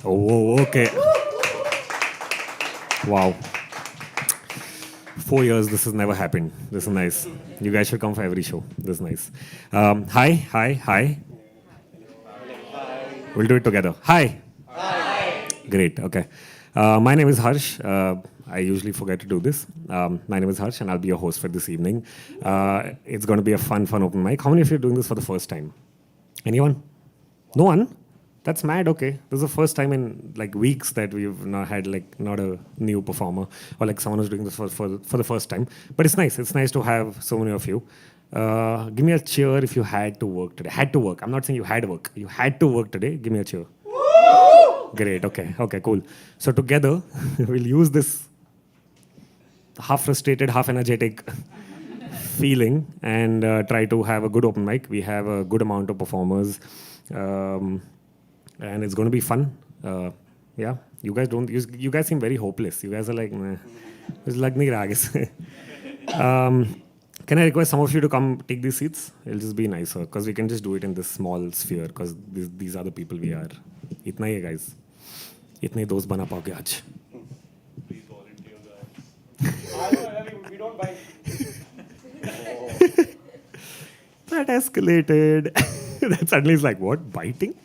Oh, okay. Wow. 4 years, this has never happened. This is nice. You guys should come for every show. This is nice. Hi. We'll do it together. Hi. Great. Okay. My name is Harsh. I usually forget to do this. My name is Harsh, and I'll be your host for this evening. It's going to be a fun open mic. How many of you are doing this for the first time? Anyone? No one? That's mad. Okay, this is the first time in like weeks that we've not had like not a new performer or like someone who's doing this for the first time. But it's nice. It's nice to have so many of you. Give me a cheer if you had to work today. Had to work. I'm not saying you had work. You had to work today. Give me a cheer. Great. Okay. Cool. So together we'll use this half frustrated, half energetic feeling and try to have a good open mic. We have a good amount of performers. And it's going to be fun. Yeah, you guys seem very hopeless. You guys are like, meh. It's like nahi raha, I guess. Can I request some of you to come take these seats? It'll just be nicer because we can just do it in this small sphere because these are the people we are. Itna hi hai, guys. Itne dost bana paoge aaj. Please volunteer, guys. We don't bite. That escalated. That suddenly is like, what? Biting?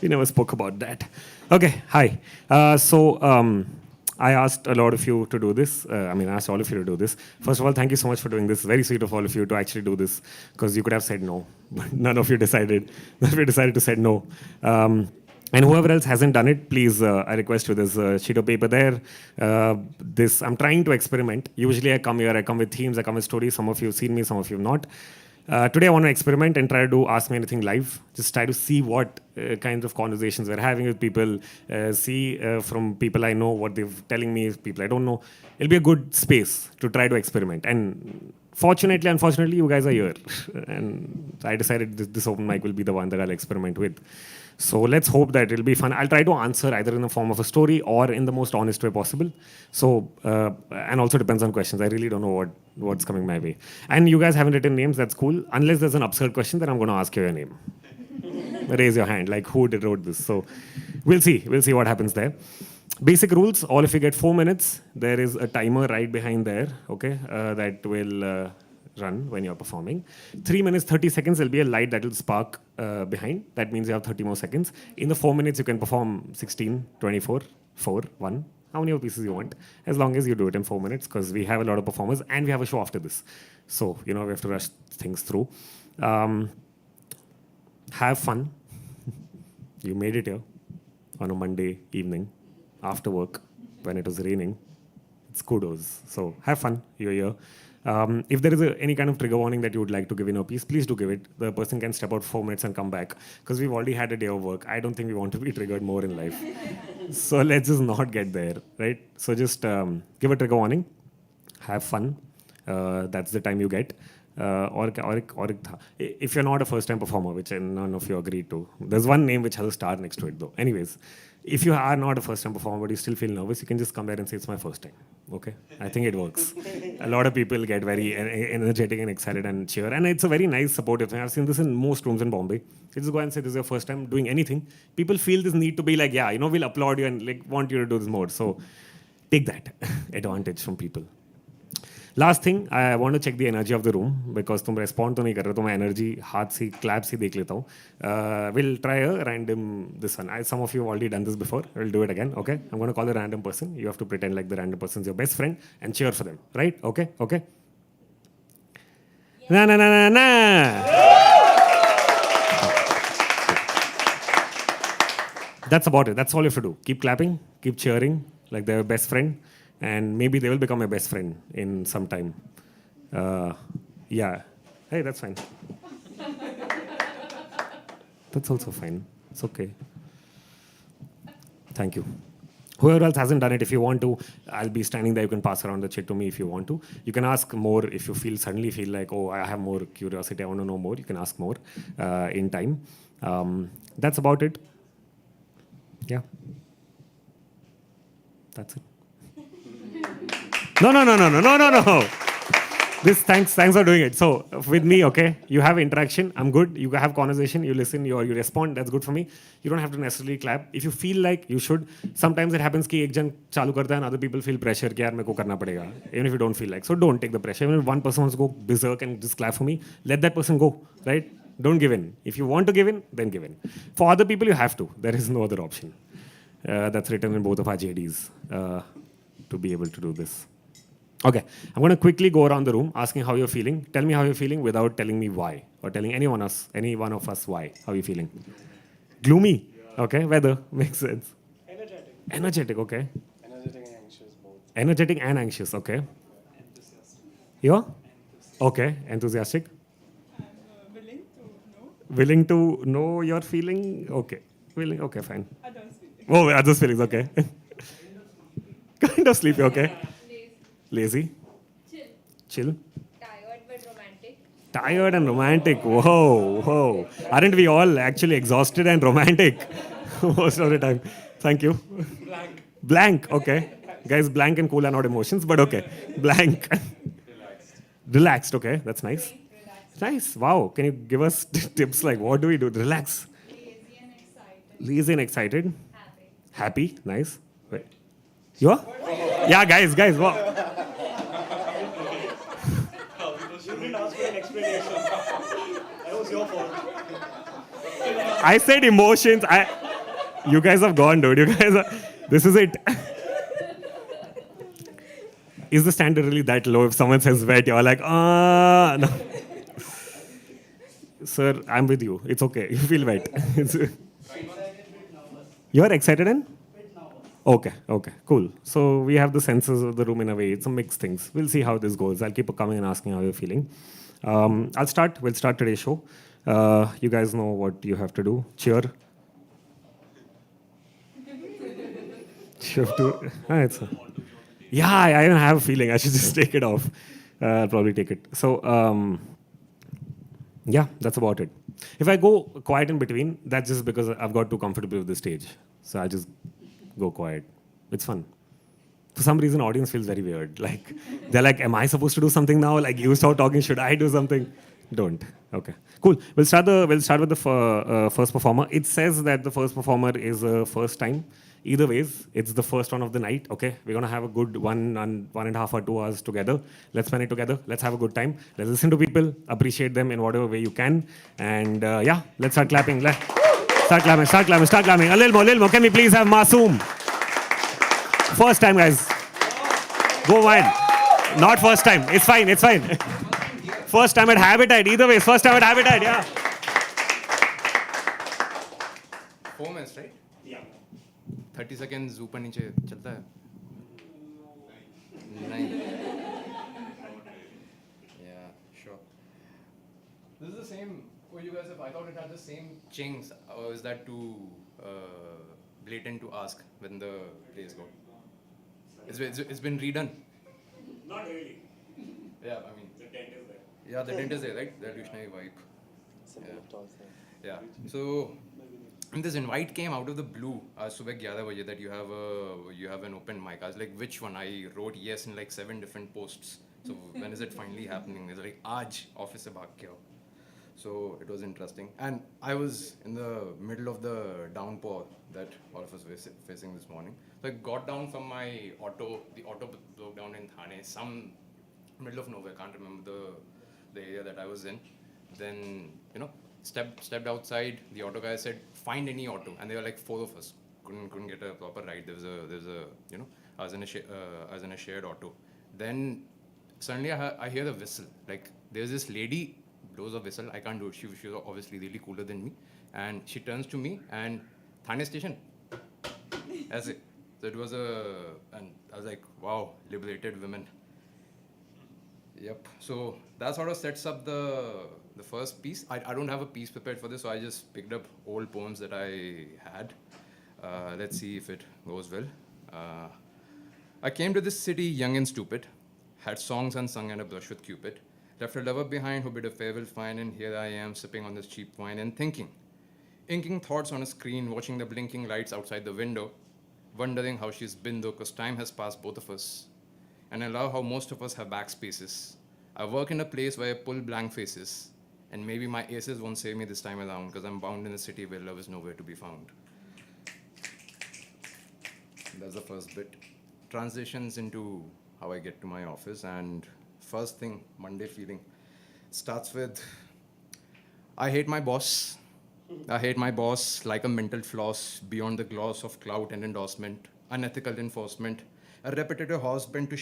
We never spoke about that. Okay, hi. I asked a lot of you to do this. I asked all of you to do this. First of all, thank you so much for doing this. Very sweet of all of you to actually do this because you could have said no, but none of you decided. None of you decided to say no. And whoever else hasn't done it, please, I request you, there's a sheet of paper there. I'm trying to experiment. Usually I come here, I come with themes, I come with stories. Some of you have seen me, some of you have not. Today I want to experiment and try to do Ask Me Anything live. Just try to see what kinds of conversations we're having with people, see from people I know what they're telling me, people I don't know. It'll be a good space to try to experiment. And fortunately, unfortunately, you guys are here. And I decided this open mic will be the one that I'll experiment with. So let's hope that it'll be fun. I'll try to answer either in the form of a story or in the most honest way possible. So, and also depends on questions. I really don't know what's coming my way. And you guys haven't written names, that's cool. Unless there's an absurd question, then I'm going to ask you your name. Raise your hand, like who wrote this. So we'll see what happens there. Basic rules, all of you get 4 minutes. There is a timer right behind there, okay, that will run when you're performing. 3 minutes, 30 seconds, there'll be a light that will spark behind. That means you have 30 more seconds. In the 4 minutes, you can perform 16, 24, 4, 1, how many pieces you want, as long as you do it in 4 minutes, because we have a lot of performers and we have a show after this. So, we have to rush things through. Have fun. You made it here on a Monday evening after work when it was raining. It's kudos. So have fun. You're here. If there is any kind of trigger warning that you would like to give in a piece, please do give it. The person can step out 4 minutes and come back because we've already had a day of work. I don't think we want to be triggered more in life. So let's just not get there, right? So just give a trigger warning. Have fun. That's the time you get. If you're not a first-time performer, which none of you agreed to, there's one name which has a star next to it though. Anyways, if you are not a first-time performer but you still feel nervous, you can just come there and say it's my first time. Okay, I think it works. A lot of people get very energetic and excited and cheer, and it's a very nice supportive thing. I've seen this in most rooms in Bombay. You just go and say this is your first time doing anything. People feel this need to be like, yeah, we'll applaud you and like want you to do this more. So take that advantage from people. Last thing, I want to check the energy of the room because तुम respond तो नहीं कर रहे तो मैं energy हाथ से claps ही देख लेता हूँ. We'll try a random this one. Some of you have already done this before. We'll do it again. Okay. I'm going to call a random person. You have to pretend like the random person is your best friend and cheer for them. Right? Okay. Okay. Yeah. Na. That's about it. That's all you have to do. Keep clapping. Keep cheering like they're your best friend. And maybe they will become my best friend in some time. Yeah. Hey, that's fine. That's also fine. It's okay. Thank you. Whoever else hasn't done it, if you want to, I'll be standing there. You can pass around the chit to me if you want to. You can ask more if you suddenly feel like, oh, I have more curiosity. I want to know more. You can ask more in time. That's about it. Yeah. That's it. No. Thanks for doing it. So with me, okay, you have interaction. I'm good. You have conversation. You listen. You respond. That's good for me. You don't have to necessarily clap. If you feel like you should, sometimes it happens कि एक जन चालू करता है and other people feel pressure कि यार मेरे को करना पड़ेगा. Even if you don't feel like, so don't take the pressure. Even if one person wants to go berserk and just clap for me, let that person go. Right? Don't give in. If you want to give in, then give in. For other people, you have to. There is no other option. That's written in both of our JDs to be able to do this. Okay, I'm going to quickly go around the room asking how you're feeling. Tell me how you're feeling without telling me why, or telling any one of us why. How are you feeling? Gloomy. Okay, weather makes sense. Energetic. Energetic. Okay. Energetic and anxious both. Energetic and anxious. Okay. You're okay. Enthusiastic. Willing to know Willing to know your feeling. Okay. Willing. Okay. Fine. others' feelings. Oh, others' feelings. Okay. Kind of sleepy. Okay. Lazy. Lazy. Chill. Chill. Tired but romantic. Tired and romantic. Whoa. Aren't we all actually exhausted and romantic most of the time? Thank you. Blank. Okay. Guys, blank and cool are not emotions, but okay. Blank. Relaxed. Okay. That's nice. Relaxed. Nice. Wow. Can you give us tips like what do we do? Relax. Lazy and excited. Lazy and excited. Happy. Happy. Nice. Wait. You are? Yeah, guys. Wow. You didn't ask for an explanation. That was your fault. I said emotions. You guys have gone, dude. You guys are. This is it. Is the standard really that low? If someone says wet, you're like, no. Sir, I'm with you. It's okay. You feel wet. You're excited and? Okay, cool. So we have the senses of the room in a way. It's a mixed things. We'll see how this goes. I'll keep coming and asking how you're feeling. We'll start today's show. You guys know what you have to do. Cheer. You have to. I even have a feeling. I should just take it off. I'll probably take it. So, that's about it. If I go quiet in between, that's just because I've got too comfortable with the stage. So I just go quiet. It's fun. For some reason, audience feels very weird. Like they're like, "Am I supposed to do something now? Like you start talking, should I do something?" Don't. Okay. Cool. We'll start with the first performer. It says that the first performer is first time. Either ways, it's the first one of the night. Okay, we're gonna have a good 1.5 or 2 hours together. Let's spend it together. Let's have a good time. Let's listen to people, appreciate them in whatever way you can, and let's start clapping. Start clapping. A little more. Can we please have Masoom? First time, guys. Go wild. Not first time. It's fine. First time at Habitat. Either way, first time at Habitat. Yeah. 4 minutes, right? 30 seconds ऊपर नीचे चलता है नहीं yeah sure this is the same for you guys. If I thought it had the same chings, or is that too blatant to ask when the plays go? It's been redone. Not really. Yeah, I mean The tent is there. yeah, the tent is there, right? That Vishnai vibe. Yeah. So and this invite came out of the blue. Subah 11 baje that you have an open mic. I was like, which one? I wrote yes in like 7 different posts. So when is it finally happening? It's like, aaj office se bhag ke aao. So it was interesting. And I was in the middle of the downpour that all of us were facing this morning. So I got down from my auto. The auto broke down in Thane, some middle of nowhere. Can't remember the area that I was in. Then, stepped outside. The auto guy said, find any auto. And there were like 4 of us. Couldn't get a proper ride. There's a I was in a shared auto. Then suddenly I hear a whistle. Like there's this lady blows a whistle. I can't do it. She was obviously really cooler than me. And she turns to me and Thane station. That's it. So it was and I was like, wow, liberated women. Yep. So that sort of sets up the first piece. I don't have a piece prepared for this, so I just picked up old poems that I had. Let's see if it goes well. I came to this city young and stupid, had songs unsung and a brush with Cupid, left a lover behind who bid a farewell fine, and here I am sipping on this cheap wine and thinking, inking thoughts on a screen, watching the blinking lights outside the window, wondering how she's been though, cause time has passed both of us. And I love how most of us have backspaces. I work in a place where I pull blank faces, and maybe my aces won't save me this time around because I'm bound in a city where love is nowhere to be found. That's the first bit. Transitions into how I get to my office, and first thing, Monday feeling, starts with I hate my boss. I hate my boss like a mental floss beyond the gloss of clout and endorsement, unethical enforcement, a repetitive horse bent to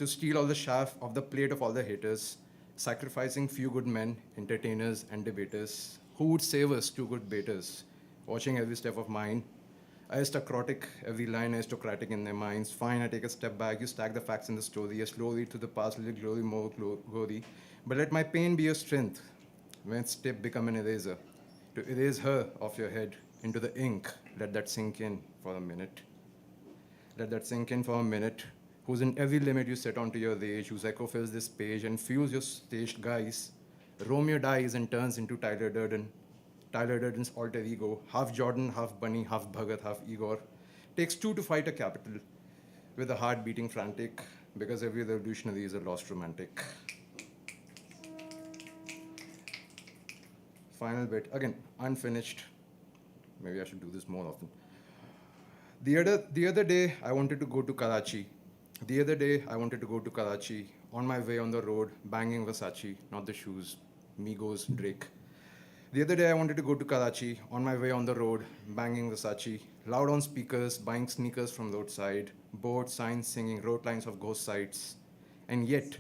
steal all the chaff of the plate of all the haters, sacrificing few good men, entertainers, and debaters. Who would save us, two good baiters? Watching every step of mine, aristocratic, every line aristocratic in their minds. Fine, I take a step back, you stack the facts in the story, a slow read through the past, little glory, more glory. But let my pain be your strength, when its tip become an eraser. To erase her off your head into the ink, let that sink in for a minute. Let that sink in for a minute. Who's in every limit you set onto your rage, whose echo fills this page and fuels your staged guise. Romeo dies and turns into Tyler Durden. Tyler Durden's alter ego, half Jordan, half Bunny, half Bhagat, half Igor. Takes two to fight a capital, with a heart beating frantic, because every revolutionary is a lost romantic. Final bit, again, unfinished. Maybe I should do this more often. The other day, I wanted to go to Karachi. On my way on the road, banging Versace, not the shoes, Migos, Drake. The other day, I wanted to go to Karachi. On my way on the road, banging Versace, loud on speakers, buying sneakers from roadside, board signs singing road lines of ghost sites. And yet,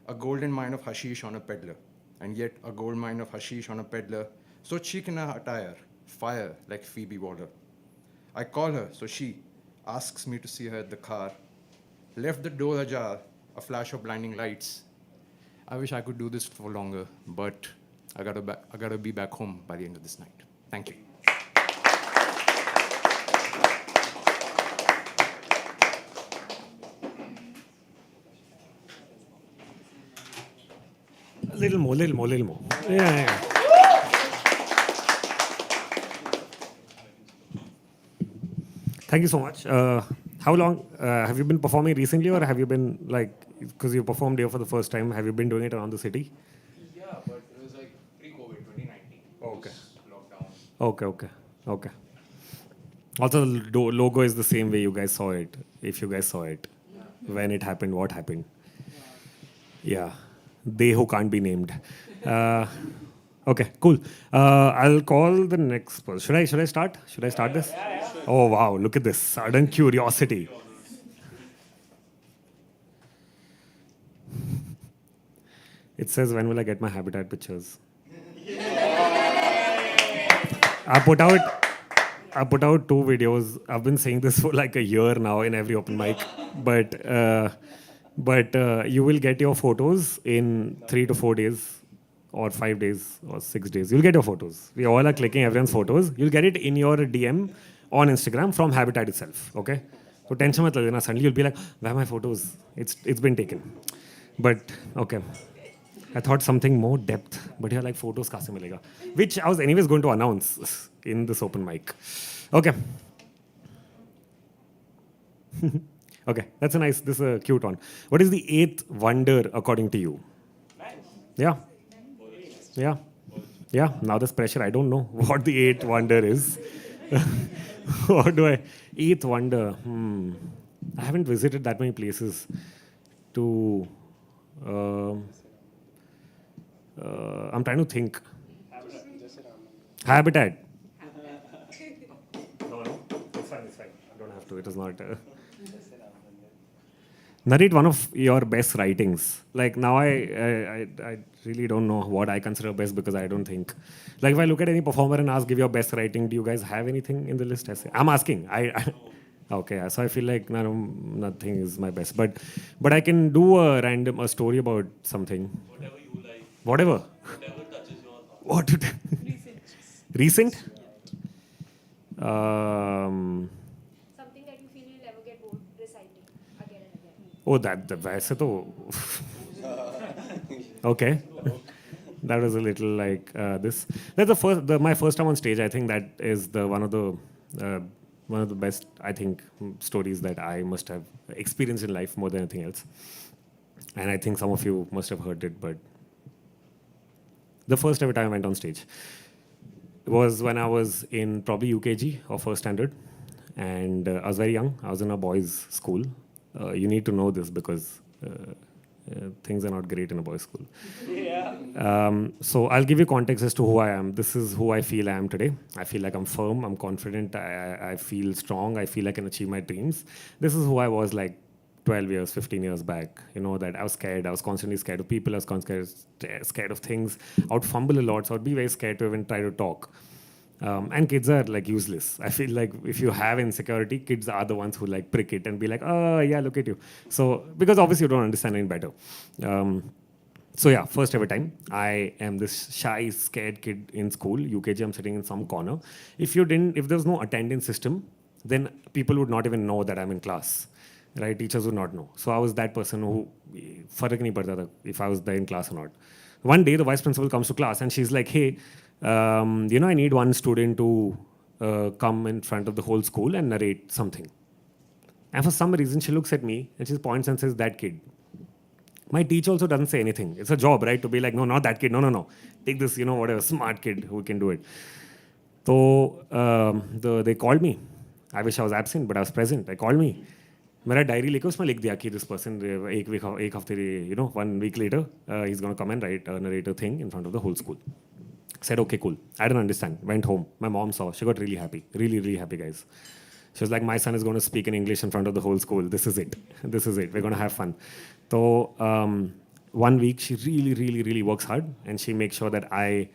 a golden mine of hashish on a peddler. So chic in her attire, fire like Phoebe Waller. I call her, so she asks me to see her at the car. Left the door ajar, a flash of blinding lights. I wish I could do this for longer, but I gotta be back home by the end of this night. Thank you. A little more. Yeah. Thank you so much. How long have you been performing recently, or have you been because you performed here for the first time, have you been doing it around the city? Yeah, but it was like pre-COVID, 2019. Okay. Lockdown. Okay. Also, the logo is the same way you guys saw it. If you guys saw it, when it happened, what happened? Yeah, they who can't be named. Okay, cool. I'll call the next person. Should I start? Should I start this? Oh wow! Look at this sudden curiosity. It says, when will I get my habitat pictures? I put out 2 videos. I've been saying this for like a year now in every open mic, but you will get your photos in 3 to 4 days, or 5 days, or 6 days. You'll get your photos. We all are clicking everyone's photos. You'll get it in your DM on Instagram from Habitat itself. Okay, so tension mat lena. Suddenly you'll be like, where are my photos? It's been taken. But okay. I thought something more depth, but you're like, photos kaise milega? Which I was anyways going to announce in this open mic. Okay. Okay, this is a cute one. What is the 8th wonder according to you? Yeah. Now there's pressure. I don't know what the 8th wonder is. What do I? 8th wonder. I haven't visited that many places to. I'm trying to think. Habitat. No, it's fine. I don't have to. It is not. Narrate one of your best writings. Like now, I really don't know what I consider best, because I don't think. Like if I look at any performer and ask, give your best writing, do you guys have anything in the list? I'm asking. Okay, so I feel like nothing is my best, but I can do a story about something. Whatever you like. Whatever. Whatever touches your heart. What? Recent? Something that you feel you'll never get bored reciting again and again. Oh, वैसे तो. Okay. That was a little like this. That's my first time on stage. I think that is one of the best, I think, stories that I must have experienced in life more than anything else. And I think some of you must have heard it, but the first ever time I went on stage was when I was in probably UKG or first standard. And I was very young. I was in a boys' school. You need to know this because things are not great in a boys' school. So I'll give you context as to who I am. This is who I feel I am today. I feel like I'm firm, I'm confident, I feel strong, I feel I can achieve my dreams. This is who I was like 12 years, 15 years back. You know, that I was scared. I was constantly scared of people. I was constantly scared of things. I would fumble a lot, so I'd be very scared to even try to talk. And kids are like useless. I feel like if you have insecurity, kids are the ones who like prick it and be like, oh yeah, look at you. So, because obviously you don't understand any better. So yeah, first ever time, I am this shy, scared kid in school. UKG, I'm sitting in some corner. If there's no attendance system, then people would not even know that I'm in class. Right? Teachers would not know. So I was that person who, farak nahi padta tha if I was there in class or not. One day, the vice principal comes to class and she's like, hey, I need one student to come in front of the whole school and narrate something. And for some reason, she looks at me and she points and says, that kid. My teacher also doesn't say anything. It's a job, right? To be like, no, not that kid. No. Take this, whatever, smart kid who can do it. So they called me. I wish I was absent, but I was present. They called me. मेरा diary लेके उसमें लिख दिया कि this person एक हफ्ते 1 week later he's going to come and narrate a thing in front of the whole school. Said okay, cool. I didn't understand. Went home. My mom saw. She got really happy. Really happy, guys. She was like, my son is going to speak in English in front of the whole school. This is it. We're going to have fun. So 1 week she really works hard and she makes sure that I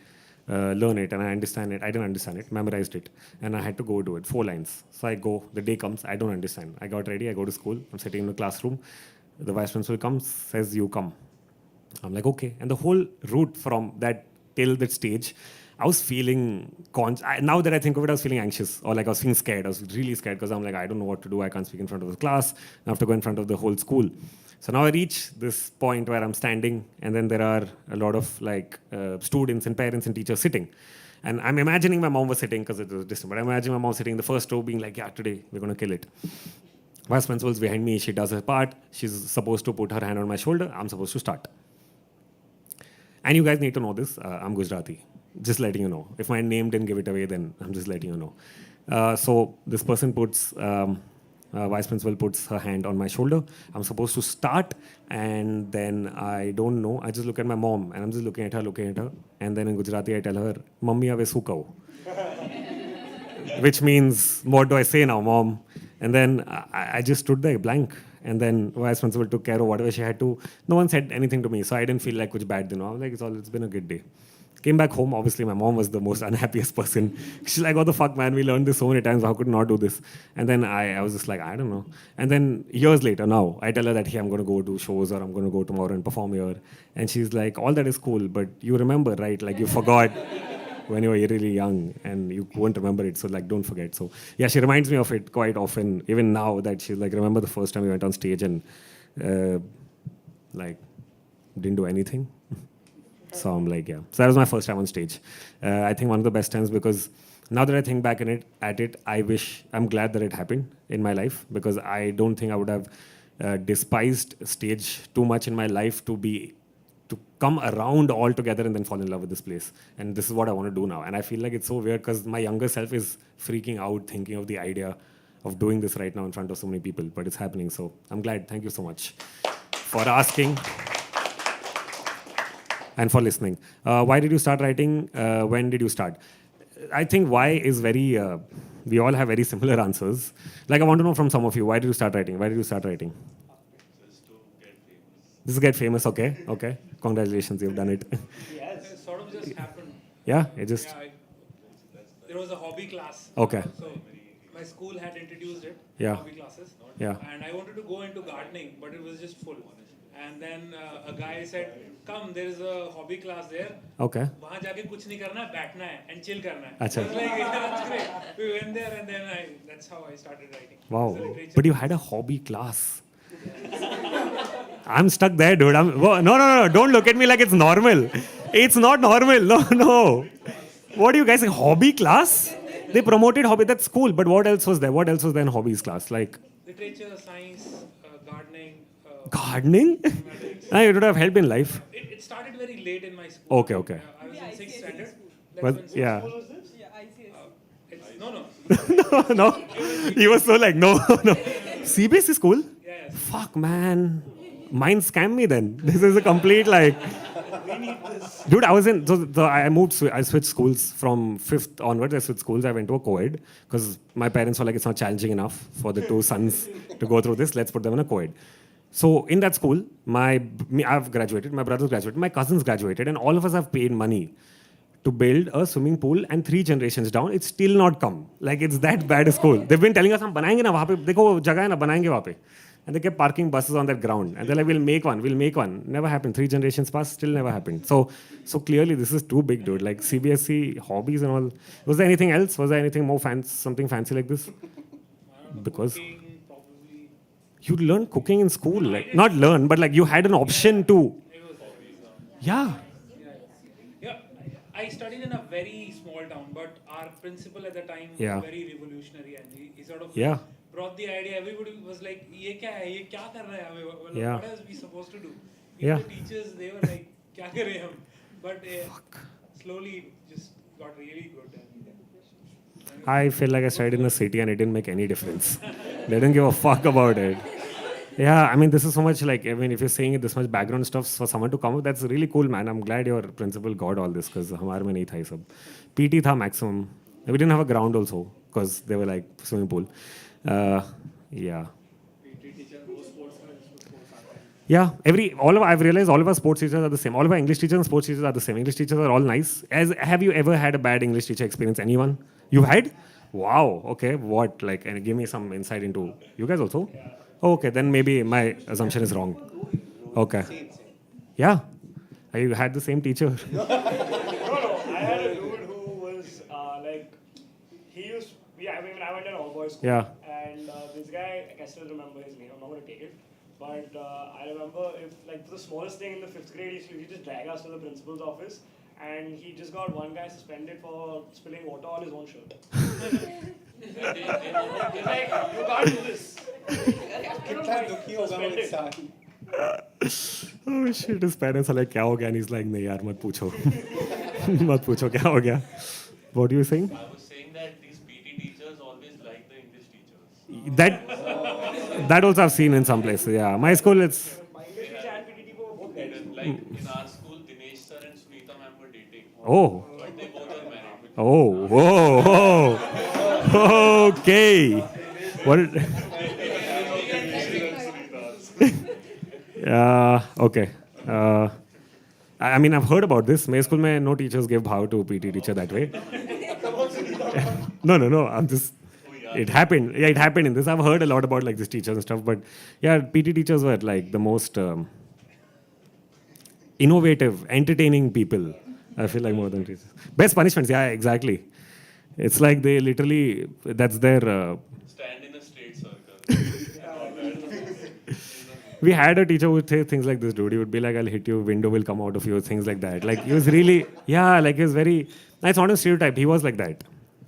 learn it and I understand it. I didn't understand it, memorized it, and I had to go do it. 4 lines. So I go, the day comes, I don't understand. I got ready, I go to school, I'm sitting in the classroom. The vice principal comes, says, you come. I'm like, okay. And the whole route from that till that stage, I was feeling, now that I think of it, I was feeling anxious or like I was feeling scared. I was really scared because I'm like, I don't know what to do. I can't speak in front of the class. I have to go in front of the whole school. So now I reach this point where I'm standing and then there are a lot of like students and parents and teachers sitting. And I'm imagining my mom was sitting because it was distant, but I imagine my mom sitting in the first row being like, yeah, today we're going to kill it. Vice principal's behind me. She does her part. She's supposed to put her hand on my shoulder. I'm supposed to start. And you guys need to know this. I'm Gujarati. Just letting you know. If my name didn't give it away, then I'm just letting you know. So this person puts, vice principal puts her hand on my shoulder. I'm supposed to start, and then I don't know. I just look at my mom, and I'm just looking at her. And then in Gujarati, I tell her, "Mummy, ave su kahu?" Which means, what do I say now, mom? And then I just stood there blank. And then vice principal took care of whatever she had to. No one said anything to me, so I didn't feel like kuch bad. I was like, it's been a good day. Came back home. Obviously, my mom was the most unhappiest person. She's like, what the fuck, man? We learned this so many times. How could not do this? And then I was just like, I don't know. And then years later, now, I tell her that, hey, I'm going to go do shows or I'm going to go tomorrow and perform here. And she's like, all that is cool, but you remember, right? Like, you forgot when you were really young and you won't remember it. So, like, don't forget. So, yeah, she reminds me of it quite often, even now that she's like, remember the first time we went on stage and, like, didn't do anything? So I'm like, yeah. So that was my first time on stage. I think one of the best times because now that I think back at it, I'm glad that it happened in my life because I don't think I would have despised stage too much in my life to come around all together and then fall in love with this place. And this is what I want to do now. And I feel like it's so weird because my younger self is freaking out thinking of the idea of doing this right now in front of so many people, but it's happening. So I'm glad. Thank you so much for asking. And for listening. Why did you start writing? When did you start? I think why is very, we all have very similar answers. Like I want to know from some of you, why did you start writing? Just to get famous. This is get famous, okay. Congratulations, you've done it. Yes. It sort of just happened. Yeah, it just, There was a hobby class. okay. So my school had introduced it, Yeah. hobby classes. Yeah. And I wanted to go into gardening, but it was just full. And then a guy said, come, there is a hobby class there. Okay. वहाँ जाके कुछ नहीं करना है, बैठना है and chill करना है. अच्छा. I was like, yeah, that's great. We went there and then that's how I started writing. Wow. It's a literature But you had a hobby class. I'm stuck there, dude. No. Don't look at me like it's normal. It's not normal. No. What do you guys say? Hobby class? They promoted hobby. That's cool. But what else was there? What else was there in hobbies class? Like, literature, science, gardening, Gardening? It would have helped in life. It started very late in my school. Okay, okay. I was in 6th standard. That's Well, when yeah. What was this? Yeah, ICS. It's, no. No, he was so like, no, no. CBSE school? Yes. Fuck, man. Mine scammed me then. This is a complete like. Dude, I was in. So I moved. I switched schools from 5th onwards. I switched schools. I went to a co-ed because my parents were like, it's not challenging enough for the two sons to go through this. Let's put them in a co-ed. So in that school, I've graduated. My brothers graduated. My cousins graduated, and all of us have paid money to build a swimming pool, and 3 generations down, it's still not come. Like, it's that bad a school. They've been telling us, हम बनाएंगे ना वहाँ पे, देखो वो जगह है ना, बनाएंगे वहाँ पे. And they kept parking buses on that ground. And they're like, we'll make one. Never happened. 3 generations passed, still never happened. So clearly this is too big, dude. Like CBSE, hobbies and all. Was there anything else? Was there anything more something fancy like this? Because Cooking, probably. you learned cooking in school. Like, not learn, but like you had an option to. It was Yeah. Yeah, I studied in a very small town, but our principal at the time Yeah. was very revolutionary, and he sort of Yeah. brought the idea. Everybody was like, "ये क्या है? ये क्या कर रहे हैं हमें? Well, Yeah. What else we supposed to do?" Yeah. Even the teachers, they were like, "क्या कर रहे हैं हम?" But slowly, it just got really good. And I feel like I studied in a city and it didn't make any difference. They didn't give a fuck about it. Yeah, I mean, this is so much like, I mean, if you're saying it, this much background stuff for someone to come up, that's really cool, man. I'm glad your principal got all this because हमारे में नहीं था ये सब. PT था maximum. We didn't have a ground also because they were like swimming pool. Yeah. Yeah, I've realized all of our sports teachers are the same. All of our English teachers and sports teachers are the same. English teachers are all nice. Have you ever had a bad English teacher experience? Anyone? You had? Wow. Okay. What? Like, and give me some insight into you guys also. Oh, okay, then maybe my assumption is wrong. Okay. Yeah. You had the same teacher. No. I had a dude who was like, I went to an all-boys school. Yeah. And this guy, I can still remember his name. I'm not going to take it. But I remember for the smallest thing in the 5th grade, he just drag us to the principal's office. And he just got one guy suspended for spilling water on his own shirt. He's like, you can't do this. कितना दुखी होगा वो इंसान Oh shit, his parents are like, क्या हो गया? And he's like, नहीं यार मत पूछो. मत पूछो क्या हो गया. What are you saying? I was saying that these PT teachers always like the English teachers. That also I've seen in some places. Yeah, my school it's My English teacher and PT teacher were both Like dead. in our school, Dinesh sir and Sunita ma'am were dating, oh but they both are married. oh whoa okay. What? Okay. I mean, I've heard about this. My school mein no teachers give bhav to PT teacher that way. No. I'm just. It happened. Yeah, it happened in this. I've heard a lot about like these teachers and stuff, but yeah, PT teachers were like the most innovative, entertaining people. I feel like more than teachers. Best punishments. Yeah, exactly. It's like they literally. That's their. Stand in a straight circle. We had a teacher who would say things like this, dude. He would be like, I'll hit you, window will come out of you, things like that. Like, he was really, yeah, like, he was very, it's not a stereotype. He was like that.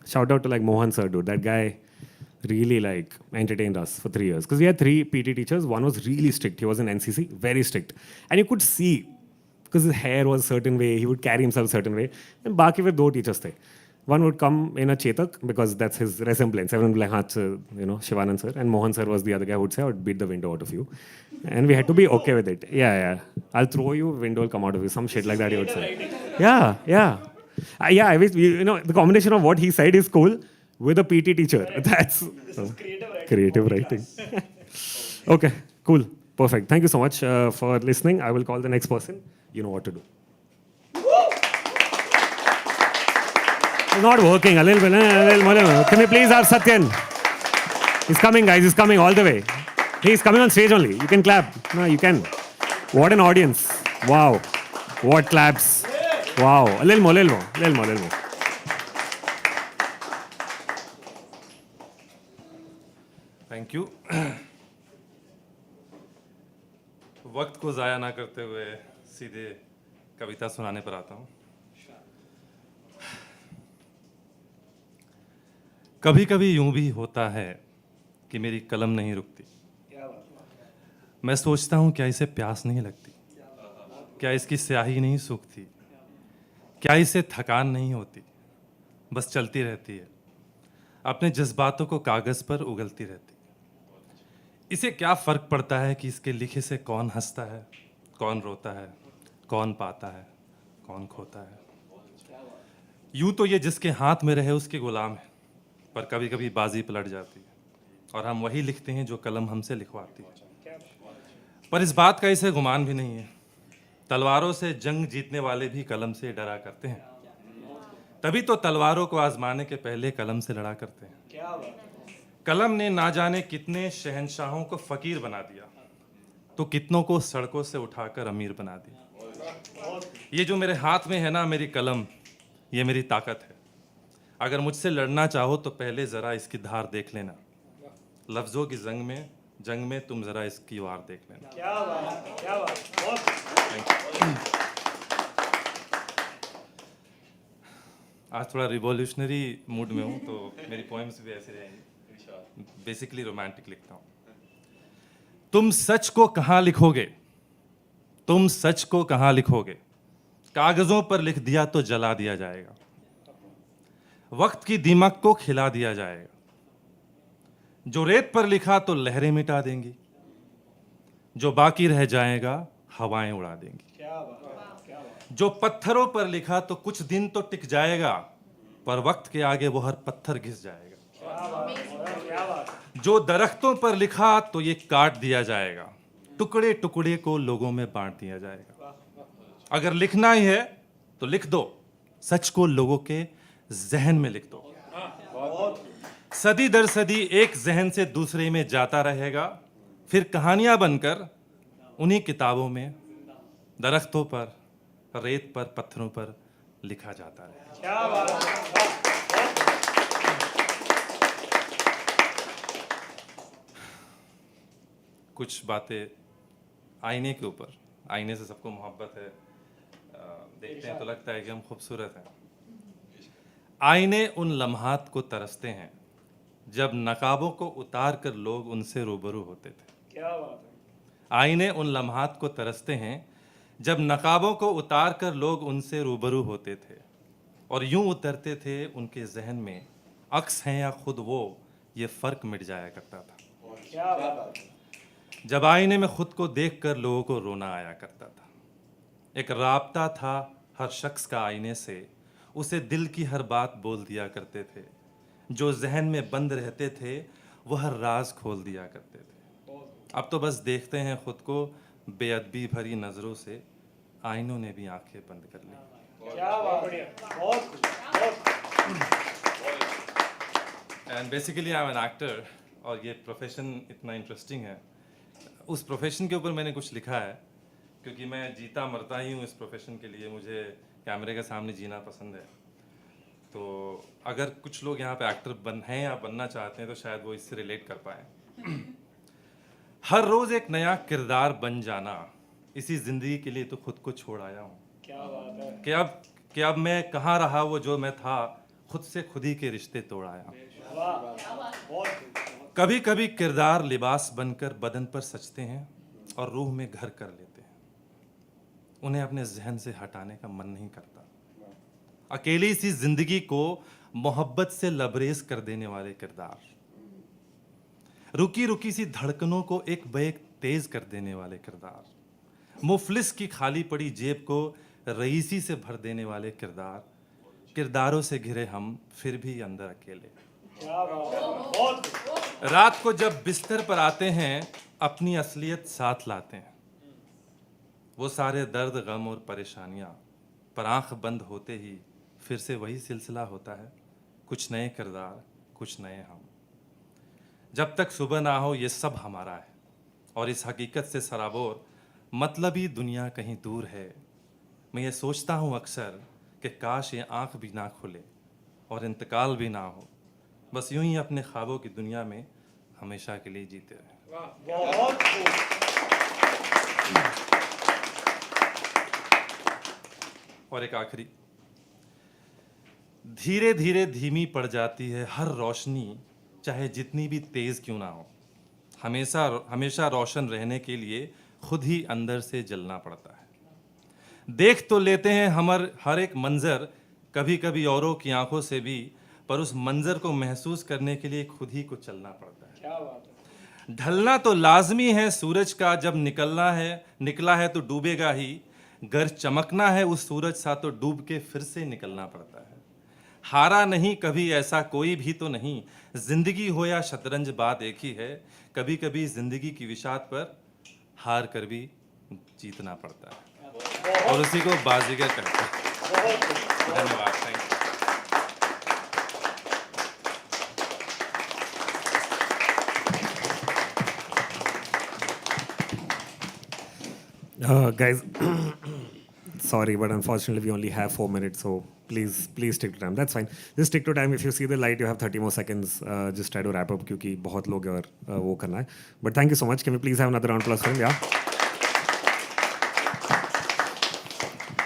Shout out to, like, Mohan sir, dude. That guy really, like, entertained us for 3 years. Because we had 3 PT teachers. One was really strict. He was in NCC, very strict. And you could see, because his hair was a certain way, he would carry himself a certain way. And Baki were 2 teachers. One would come in a Chetak because that's his resemblance. Everyone would be like, Shivanand sir. And Mohan sir was the other guy who would say, I would beat the window out of you. And we had to be okay with it. Yeah. I'll throw you, window will come out of you. Some shit like that he would say. Yeah. I wish, the combination of what he said is cool with a PT teacher. That's This is creative writing. Okay, cool. Perfect. Thank you so much for listening. I will call the next person. You know what to do. It's not working. A little bit. Can we please have Satyan? He's coming, guys. He's coming all the way. He's coming on stage only. You can clap. No, you can. What an audience. Wow. What claps. Wow. A little more. Thank you वक्त को ज़ाया ना करते हुए सीधे कविता सुनाने पर आता हूँ कभी कभी यूं भी होता है कि मेरी कलम नहीं रुकती मैं सोचता हूँ क्या इसे प्यास नहीं लगती, क्या इसकी स्याही नहीं सूखती, क्या इसे थकान नहीं होती, बस चलती रहती है, अपने जज्बातों को कागज़ पर उगलती रहती है। इसे क्या फ़र्क पड़ता है कि इसके लिखे से कौन हंसता है, कौन रोता है, कौन पाता है, कौन खोता है। यूं तो ये जिसके हाथ में रहे उसके गुलाम है, पर कभी कभी बाजी पलट जाती है और हम वही लिखते हैं जो कलम हमसे लिखवाती है। पर इस बात का इसे गुमान भी नहीं है, तलवारों से जंग जीतने वाले भी कलम से डरा करते हैं, तभी तो तलवारों को आजमाने के पहले कलम से लड़ा करते हैं। कलम ने ना जाने कितने शहंशाहों को फकीर बना दिया, तो कितनों को सड़कों से उठाकर अमीर बना दिया। ये जो मेरे हाथ में है ना, मेरी कलम, ये मेरी ताकत है। अगर मुझसे लड़ना चाहो तो पहले ज़रा इसकी धार देख लेना, लफ्ज़ों की जंग में तुम ज़रा इसकी वार देख लेना। क्या बात है, क्या बात, बहुत आज थोड़ा रिवॉल्यूशनरी मूड में हूँ, तो मेरी पोएम्स भी ऐसी रहेंगी। बेसिकली रोमांटिक लिखता हूँ। तुम सच को कहाँ लिखोगे, तुम सच को कहाँ लिखोगे, कागजों पर लिख दिया तो जला दिया जाएगा, वक्त की दीमक को खिला दिया जाएगा। जो रेत पर लिखा तो लहरें मिटा देंगी, जो बाकी रह जाएगा हवाएं उड़ा देंगी। क्या बात, क्या बात। जो पत्थरों पर लिखा तो कुछ दिन तो टिक जाएगा, पर वक्त के आगे वो हर पत्थर घिस जाएगा। क्या बात। जो दरख्तों पर लिखा तो ये काट दिया जाएगा, टुकड़े टुकड़े को लोगों में बांट दिया जाएगा। अगर लिखना ही है तो लिख दो, सच को लोगों के जहन में लिख दो। सदी दर सदी एक जहन से दूसरे में जाता रहेगा, फिर कहानियां बनकर उन्हीं किताबों में दरख्तों पर, रेत पर, पत्थरों पर लिखा जाता रहेगा। क्या बात। कुछ बातें आईने के ऊपर, आईने से सबको मोहब्बत है, देखते हैं तो लगता है कि हम खूबसूरत हैं। आईने उन लम्हात को तरसते हैं जब नकाबों को उतार कर लोग उनसे रूबरू होते थे। क्या बात है। आईने उन लम्हात को तरसते हैं जब नकाबों को उतार कर लोग उनसे रूबरू होते थे, और यूं उतरते थे उनके जहन में अक्स हैं या खुद वो, ये फ़र्क मिट जाया करता था। क्या बात। जब आईने में खुद को देखकर लोगों को रोना आया करता था। एक राब्ता था हर शख्स का आईने से, उसे दिल की हर बात बोल दिया करते थे। जो जहन में बंद रहते थे वो हर राज खोल दिया करते थे। अब तो बस देखते हैं खुद को बेअदबी भरी नज़रों से, आईनों ने भी आंखें बंद कर ली। क्या बात, बढ़िया, बहुत and basically I am an actor, और ये प्रोफेशन इतना इंटरेस्टिंग है। उस प्रोफेशन के ऊपर मैंने कुछ लिखा है, क्योंकि मैं जीता मरता ही हूँ इस प्रोफेशन के लिए। मुझे कैमरे के सामने जीना पसंद है। तो अगर कुछ लोग यहाँ पे एक्टर हैं या बनना चाहते हैं तो शायद वो इससे रिलेट कर पाए। हर रोज़ एक नया किरदार बन जाना, इसी ज़िंदगी के लिए तो खुद को छोड़ आया हूँ। क्या बात है। कि अब मैं कहाँ रहा वो जो मैं था, खुद से खुद ही के रिश्ते तोड़ आया। कभी कभी किरदार लिबास बनकर बदन पर सजते हैं और रूह में घर कर लेते हैं, उन्हें अपने जहन से हटाने का मन नहीं करता। अकेली सी जिंदगी को मोहब्बत से लबरेज कर देने वाले किरदार, रुकी रुकी सी धड़कनों को एक बैक तेज कर देने वाले किरदार, मुफलिस की खाली पड़ी जेब को रईसी से भर देने वाले किरदार, किरदारों से घिरे हम फिर भी अंदर अकेले। क्या बात है। रात को जब बिस्तर पर आते हैं अपनी असलियत साथ लाते हैं, वो सारे दर्द गम और परेशानियां, पर आंख बंद होते ही फिर से वही सिलसिला होता है, कुछ नए किरदार कुछ नए हम। जब तक सुबह ना हो ये सब हमारा है, और इस हकीकत से सराबोर मतलबी दुनिया कहीं दूर है। मैं ये सोचता हूँ अक्सर कि काश ये आंख भी ना खुले और इंतकाल भी ना हो, बस यूं ही अपने ख्वाबों की दुनिया में हमेशा के लिए जीते रहें। बहुत और एक आखिरी, धीरे धीरे धीमी पड़ जाती है हर रोशनी, चाहे जितनी भी तेज क्यों ना हो। हमेशा हमेशा रोशन रहने के लिए खुद ही अंदर से जलना पड़ता है। देख तो लेते हैं हर एक मंजर, कभी कभी औरों की आंखों से भी, पर उस मंजर को महसूस करने के लिए खुद ही को चलना पड़ता है। क्या बात है। ढलना तो लाजमी है सूरज का, जब निकला है तो डूबेगा ही। गर चमकना है उस सूरज सा तो डूब के फिर से निकलना पड़ता है। हारा नहीं कभी ऐसा कोई भी तो नहीं, जिंदगी हो या शतरंज बात एक ही है। कभी कभी जिंदगी की विषाद पर हार कर भी जीतना पड़ता है, और उसी को बाजीगर कहते हैं। धन्यवाद, thank you. Guys, sorry, but unfortunately we only have 4 minutes, so please stick to time. That's fine. Just stick to time. If you see the light, you have 30 more seconds. Just try to wrap up क्योंकि बहुत लोग हैं और वो करना है. But thank you so much. Can we please have another round of applause for him? Yeah.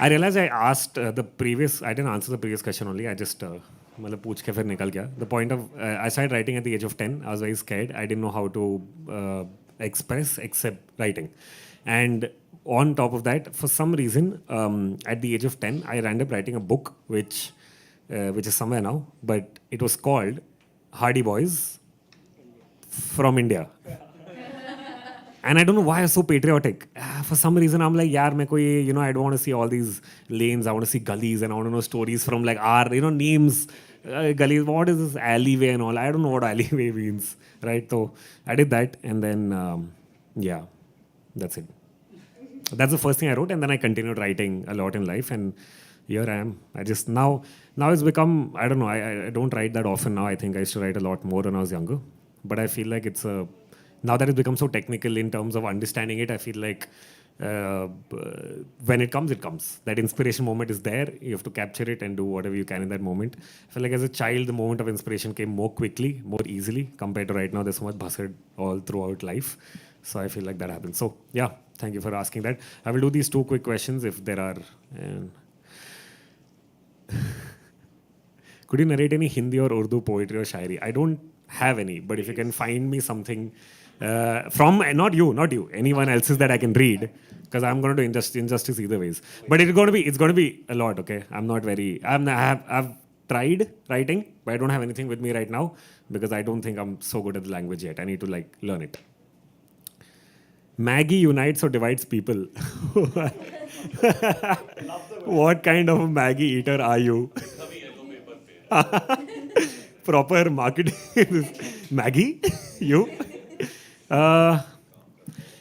I realized I asked I didn't answer the previous question only. I just मतलब पूछ के फिर निकल गया. The point of I started writing at the age of 10. I was very scared. I didn't know how to express except writing. And on top of that, for some reason, at the age of 10, I ended up writing a book, which is somewhere now, but it was called Hardy Boys from India. And I don't know why I'm so patriotic. For some reason, I'm like, yaar, मैं कोई, I don't want to see all these lanes. I want to see gullies, and I want to know stories from like our, names. Gullies, what is this alleyway and all? I don't know what alleyway means, right? So I did that, and then, yeah, that's it. That's the first thing I wrote, and then I continued writing a lot in life, and here I am. I just now it's become, I don't know, I don't write that often now. I think I used to write a lot more when I was younger, but I feel like now that it's become so technical in terms of understanding it, I feel like when it comes. That inspiration moment is there. You have to capture it and do whatever you can in that moment. I feel like as a child, the moment of inspiration came more quickly, more easily, compared to right now. There's so much buzzard all throughout life. So I feel like that happens. So yeah, thank you for asking that. I will do these 2 quick questions if there are. Could you narrate any Hindi or Urdu poetry or shairi? I don't have any, but if you can find me something from not you, anyone else's that I can read, because I'm going to do injustice either ways. But it's going to be a lot. Okay, I've tried writing, but I don't have anything with me right now because I don't think I'm so good at the language yet. I need to learn it. Maggie unites or divides people. What kind of Maggie eater are you? Proper marketing. Maggie? You?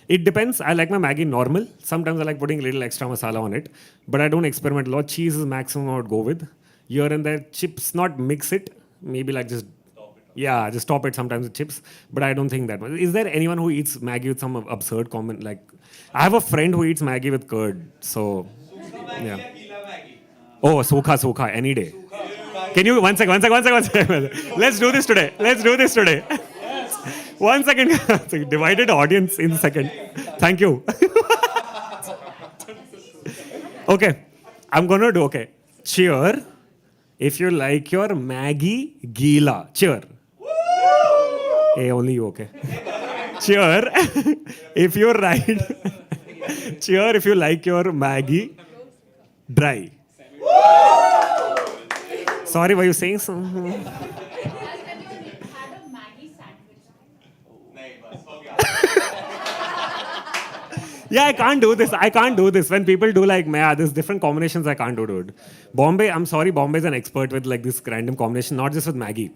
It depends. I like my Maggie normal. Sometimes I like putting a little extra masala on it. But I don't experiment a lot. Cheese is maximum I would go with. Here and there, chips, not mix it. Maybe just just top it sometimes with chips. But I don't think that much. Is there anyone who eats Maggie with some absurd comment? I have a friend who eats Maggie with curd. So, yeah. Oh, sukha, any day. Can you, one second. Let's do this today. 1 second. Divided audience in a second. Thank you. Okay. I'm going to do, cheer if you like your Maggie Gila. Cheer. Hey, only you, okay. Cheer if you're right. Cheer if you like your Maggie dry. Sorry, were you saying something? Has anyone had a Maggie sandwich? Yeah, I can't do this. When people do there's different combinations I can't do, dude. I'm sorry, Bombay is an expert with this random combination, not just with Maggie.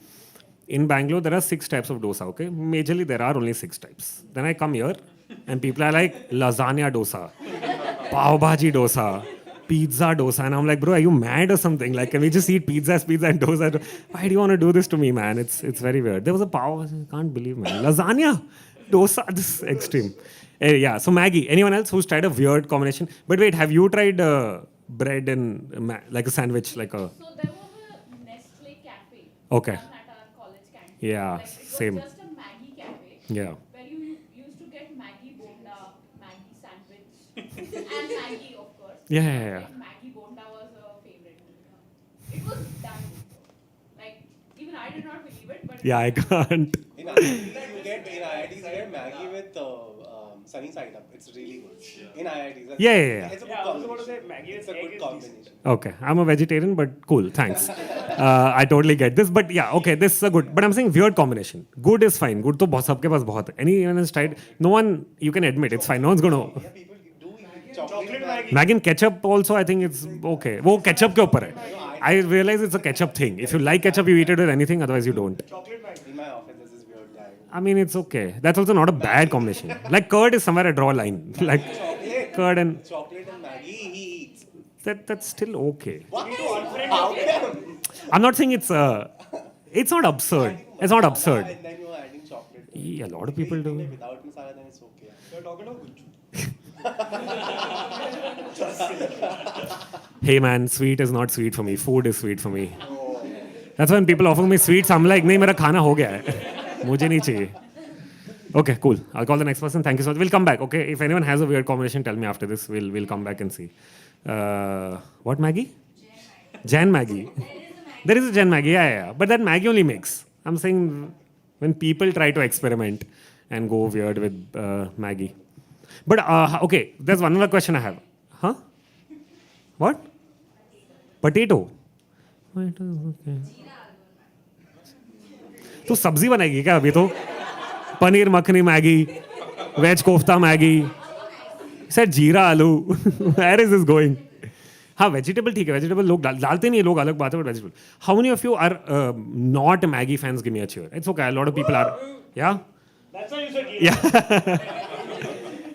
In Bangalore, there are 6 types of dosa, okay? Majorly, there are only 6 types. Then I come here, and people are like, lasagna dosa, pav bhaji dosa, pizza dosa. And I'm like, bro, are you mad or something? Can we just eat pizza and dosa? Why do you want to do this to me, man? It's very weird. There was a pav, I can't believe, man. Lasagna, dosa, this is extreme. Yeah, so Maggie. Anyone else who's tried a weird combination? But wait, have you tried bread and a sandwich? So there was a Nestle cafe. Okay. At our college canteen. Yeah, It was same. just a Maggie cafe. Yeah. Where you used to get Maggie bonda, Maggie sandwich, and Maggie, of course. Yeah. Maggie bonda was a favorite. It was damn good. Even I did not believe it, but Yeah, I can't. In IITs you get Maggie with Sunny Side Up. It's really good. In IITs. Yeah. It's a good Yeah, I was about to say combination. Maggie It's with a egg good is combination. Okay, I'm a vegetarian, but cool, thanks. I totally get this, but yeah, okay, this is a good. But I'm saying weird combination. Good is fine. Good तो बहुत सबके पास बहुत है. Anyone has tried? No one. You can admit it's fine. No one's gonna. Yeah, people do eat chocolate Maggie. Maggi and ketchup also, I think it's okay. वो ketchup के ऊपर है. I realize it's a ketchup thing. If you like ketchup, you eat it with anything. Otherwise, you don't. Chocolate Maggie. In my office, there's this weird guy. I mean, it's okay. That's also not a bad combination. Like curd is somewhere I draw a line. Like curd and Chocolate and Maggie, he eats. that's still okay. What? How come? I'm not saying it's not absurd. It's not absurd. And then you're adding chocolate. Yeah, a lot of people do. Without masala, then it's okay. You're talking about Gunju. Hey man, sweet is not sweet for me. Food is sweet for me. That's when people offer me sweets. I'm like, नहीं मेरा खाना हो गया है. मुझे नहीं चाहिए. Okay, cool. I'll call the next person. Thank you so much. We'll come back. Okay, if anyone has a weird combination, tell me after this. We'll come back and see. What Maggie? Jan Maggie. There is a Jan Maggie. Yeah. But that Maggie only makes. I'm saying when people try to experiment and go weird with Maggie. But okay, there's one other question I have. Huh? What? Potato. Okay. तो सब्जी बनाएगी क्या अभी तो? Paneer makhani Maggi, veg kofta Maggi, sir jeera aloo. Where is this going? हाँ vegetable ठीक है, vegetable लोग डालते नहीं, लोग अलग बात है, but vegetable. How many of you are not Maggi fans? Give me a cheer. It's okay. A lot of people are. Yeah. That's why you said Gira. Yeah.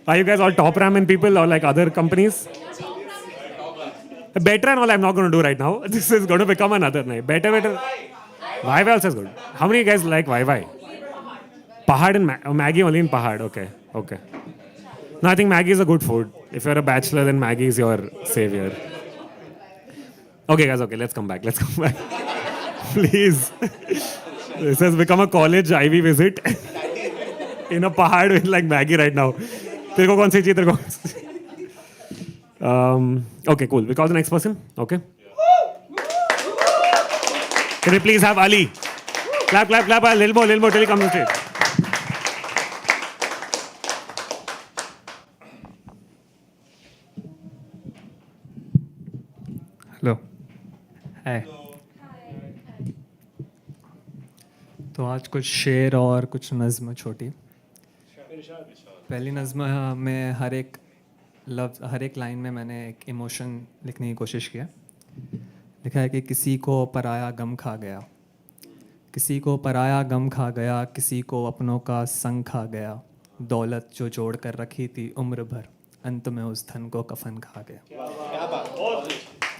Are you guys all top ramen people or like other companies? Better and all I'm not going to do right now. This is going to become another night. Better. Vai also is good. How many guys like Vai? Pahad and Maggie only in Pahad. Okay. No, I think Maggie is a good food. If you're a bachelor, then Maggie is your savior. Okay, guys. Okay, let's come back. Please. This has become a college IV visit. In a Pahad with like Maggie right now. तेरे को कौन सी चाहिए? तेरे को कौन सी? Okay, cool. We call the next person. Okay. Can we please have Ali? Clap. Lil Mo, till he comes on stage. Hello. Hi. तो आज कुछ शेर और कुछ नज़्म छोटी. पहली नज़्म में हर एक लफ्ज़, हर एक लाइन में मैंने एक इमोशन लिखने की कोशिश किया. लिखा है कि किसी को पराया गम खा गया, किसी को पराया गम खा गया, किसी को अपनों का संग खा गया, दौलत जो जोड़ कर रखी थी उम्र भर, अंत में उस धन को कफन खा गया.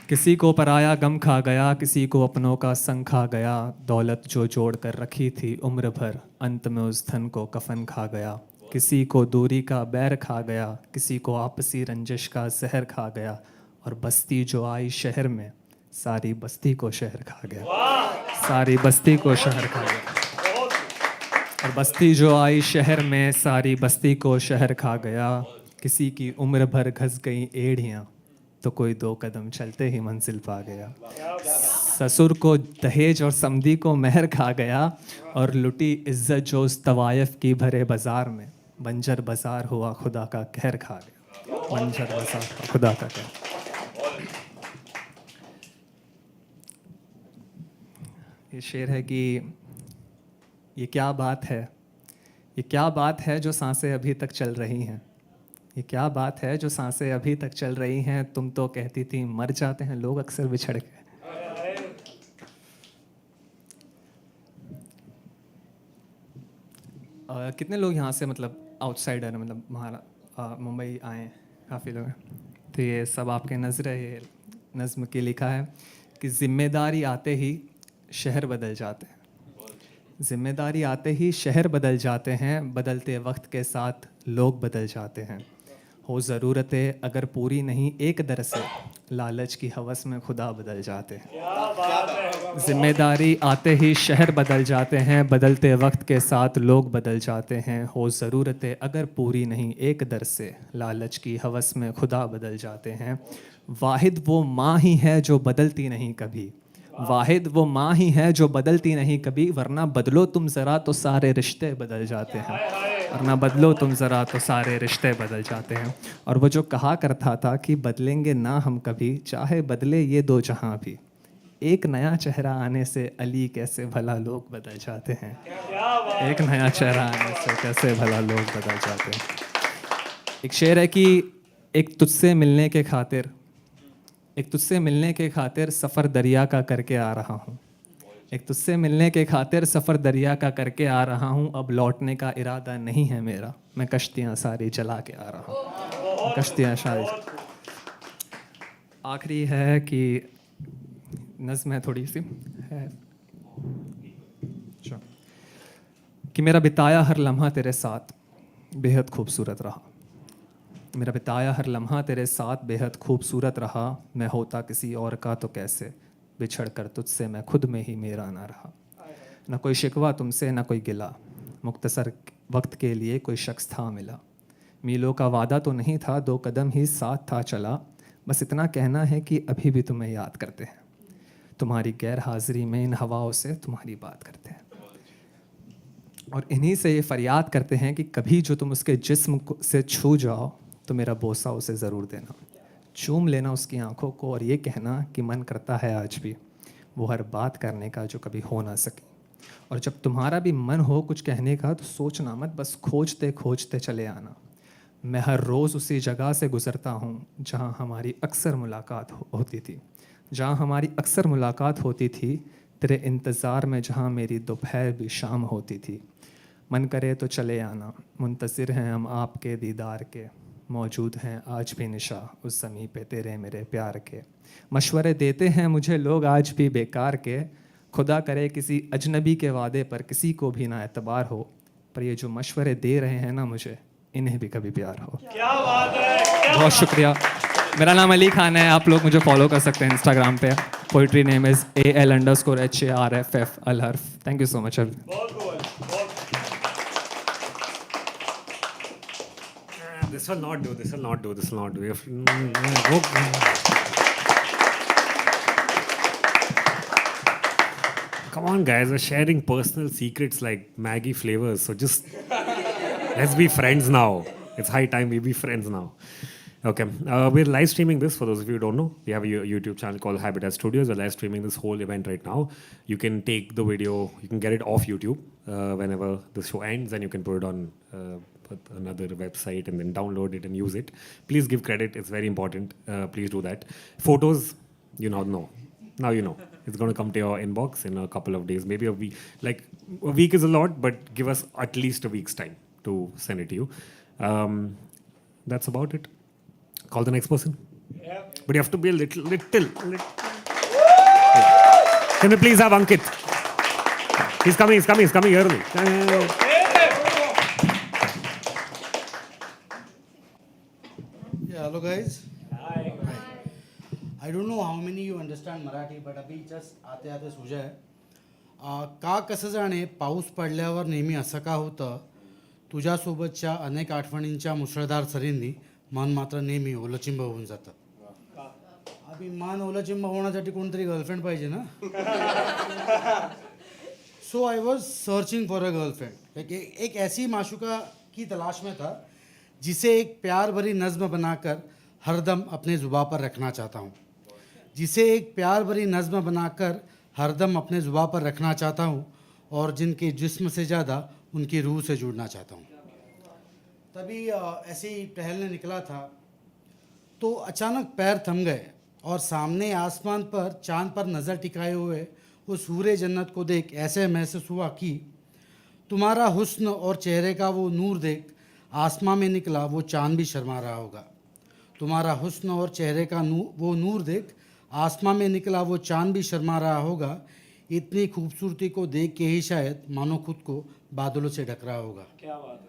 किसी को पराया गम खा गया, किसी को अपनों का संग खा गया, दौलत जो जोड़ कर रखी थी उम्र भर, अंत में उस धन को कफन खा गया. किसी को दूरी का बैर खा गया, किसी को आपसी रंजिश का जहर खा गया, और बस्ती जो आई शहर में सारी बस्ती को शहर खा गया. सारी बस्ती को शहर खा गया. और बस्ती जो आई शहर में सारी बस्ती को शहर खा गया. किसी की उम्र भर घस गई एड़ियाँ, तो कोई 2 कदम चलते ही मंजिल पा गया. ससुर को दहेज और समधी को मेहर खा गया, और लुटी इज्जत जो उस तवायफ की भरे बाजार में, बंजर बाजार हुआ खुदा का कहर खा गया. बंजर बाजार हुआ खुदा का कहर. ये शेर है कि ये क्या बात है, ये क्या बात है जो सांसें अभी तक चल रही हैं, ये क्या बात है जो सांसें अभी तक चल रही हैं. तुम तो कहती थी मर जाते हैं लोग अक्सर बिछड़ के. कितने लोग यहाँ से मतलब आउटसाइडर, मतलब मुंबई आए काफ़ी लोग हैं. तो ये सब आपके नज़र है. ये नज़्म के लिखा है कि जिम्मेदारी आते ही शहर बदल जाते हैं. जिम्मेदारी आते ही शहर बदल जाते हैं, बदलते वक्त के साथ लोग बदल जाते हैं. हो ज़रूरतें अगर पूरी नहीं एक दर से, लालच की हवस में खुदा बदल जाते हैं. जिम्मेदारी आते ही शहर बदल जाते हैं, बदलते वक्त के साथ लोग बदल जाते हैं. हो ज़रूरतें अगर पूरी नहीं एक दर से, लालच की हवस में खुदा बदल जाते हैं. वाहिद वो माँ ही है जो बदलती नहीं कभी, वाहिद वो माँ ही है जो बदलती नहीं कभी, वरना बदलो तुम ज़रा तो सारे रिश्ते बदल जाते हैं. और ना बदलो तुम ज़रा तो सारे रिश्ते बदल जाते हैं। और वो जो कहा करता था कि बदलेंगे ना हम कभी, चाहे बदले ये दो जहां भी, एक नया चेहरा आने से अली कैसे भला लोग बदल जाते हैं। एक नया चेहरा आने से कैसे भला लोग बदल जाते हैं। एक शेर है कि एक तुझसे मिलने के खातिर, एक तुझसे मिलने के खातिर सफ़र दरिया का करके आ रहा हूँ। एक तुझसे मिलने के खातिर सफ़र दरिया का करके आ रहा हूँ। अब लौटने का इरादा नहीं है मेरा, मैं कश्तियाँ सारी जला के आ रहा हूँ। कश्तियाँ सारी। आखिरी है कि नज़्म है थोड़ी सी है अच्छा। कि मेरा बिताया हर लम्हा तेरे साथ बेहद खूबसूरत रहा। मेरा बिताया हर लम्हा तेरे साथ बेहद खूबसूरत रहा। मैं होता किसी और का तो कैसे, बिछड़ कर तुझसे मैं खुद में ही मेरा ना रहा। ना कोई शिकवा तुमसे ना कोई गिला, मुख्तसर वक्त के लिए कोई शख्स था मिला। मीलों का वादा तो नहीं था, दो कदम ही साथ था चला। बस इतना कहना है कि अभी भी तुम्हें याद करते हैं, तुम्हारी गैर हाजिरी में इन हवाओं से तुम्हारी बात करते हैं। और इन्हीं से ये फरियाद करते हैं कि कभी जो तुम उसके जिस्म से छू जाओ तो मेरा बोसा उसे ज़रूर देना, चूम लेना उसकी आंखों को और ये कहना कि मन करता है आज भी वो हर बात करने का जो कभी हो ना सके। और जब तुम्हारा भी मन हो कुछ कहने का तो सोचना मत, बस खोजते खोजते चले आना। मैं हर रोज़ उसी जगह से गुज़रता हूँ जहाँ हमारी अक्सर मुलाकात होती थी, जहाँ हमारी अक्सर मुलाकात होती थी। तेरे इंतज़ार में जहाँ मेरी दोपहर भी शाम होती थी। मन करे तो चले आना, मुंतज़िर हैं हम आपके दीदार के। मौजूद हैं आज भी निशा उस ज़मीं पे तेरे मेरे प्यार के। मशवरे देते हैं मुझे लोग आज भी बेकार के। खुदा करे किसी अजनबी के वादे पर किसी को भी ना एतबार हो, पर ये जो मशवरे दे रहे हैं ना मुझे, इन्हें भी कभी प्यार हो। क्या बात है, बहुत शुक्रिया। मेरा नाम अली खान है, आप लोग मुझे फॉलो कर सकते हैं इंस्टाग्राम पे। Poetry name is AL_HARFF Alharf. Thank you so much. बहुत cool, बहुत This will not do. This will not do. This will not do. You have Come on, guys. We're sharing personal secrets like Maggie flavors. So just let's be friends now. It's high time we be friends now. Okay. We're live streaming this for those of you who don't know. We have a YouTube channel called Habitat Studios. We're live streaming this whole event right now. You can take the video, you can get it off YouTube whenever the show ends, and you can put it on another website and then download it and use it. Please give credit, it's very important. Please do that. Photos, you now know. Now you know. It's going to come to your inbox in a couple of days, maybe a week. Like a week is a lot, but give us at least a week's time to send it to you. That's about it. Call the next person. Yeah. But you have to be a little. Yeah. Can we please have Ankit? He's coming early. Yeah, hello guys. Hi. I don't know how many you understand Marathi, but अभी just आते आते सूझा है. का कसं जाणे पाऊस पडल्यावर नेहमी असं का होतं, तुझ्यासोबतच्या अनेक आठवणींच्या मुसळधार सरींनी मन मात्र नेहमी ओलचिंब होऊन जातं. अभी मन ओलचिंब होण्यासाठी कोणतरी गर्लफ्रेंड पाहिजे ना. So I was searching for a girlfriend. एक ऐसी माशुका की तलाश में था जिसे एक प्यार भरी नज़्म बनाकर हरदम अपने ज़ुबां पर रखना चाहता हूँ. जिसे एक प्यार भरी नज़्म बनाकर हरदम अपने ज़ुबां पर रखना चाहता हूँ और जिनके जिस्म से ज़्यादा उनकी रूह से जुड़ना चाहता हूँ. तभी ऐसे ही टहलने निकला था तो अचानक पैर थम गए और सामने आसमान पर चाँद पर नज़र टिकाए हुए उस हूरे जन्नत को देख ऐसे महसूस हुआ कि तुम्हारा हुस्न और चेहरे का वो नूर देख आसमां में निकला वो चाँद भी शर्मा रहा होगा. तुम्हारा हुस्न और चेहरे का वो नूर देख आसमां में निकला वो चाँद भी शर्मा रहा होगा. इतनी खूबसूरती को देख के ही शायद मानो खुद को बादलों से ढक रहा होगा. क्या बात है.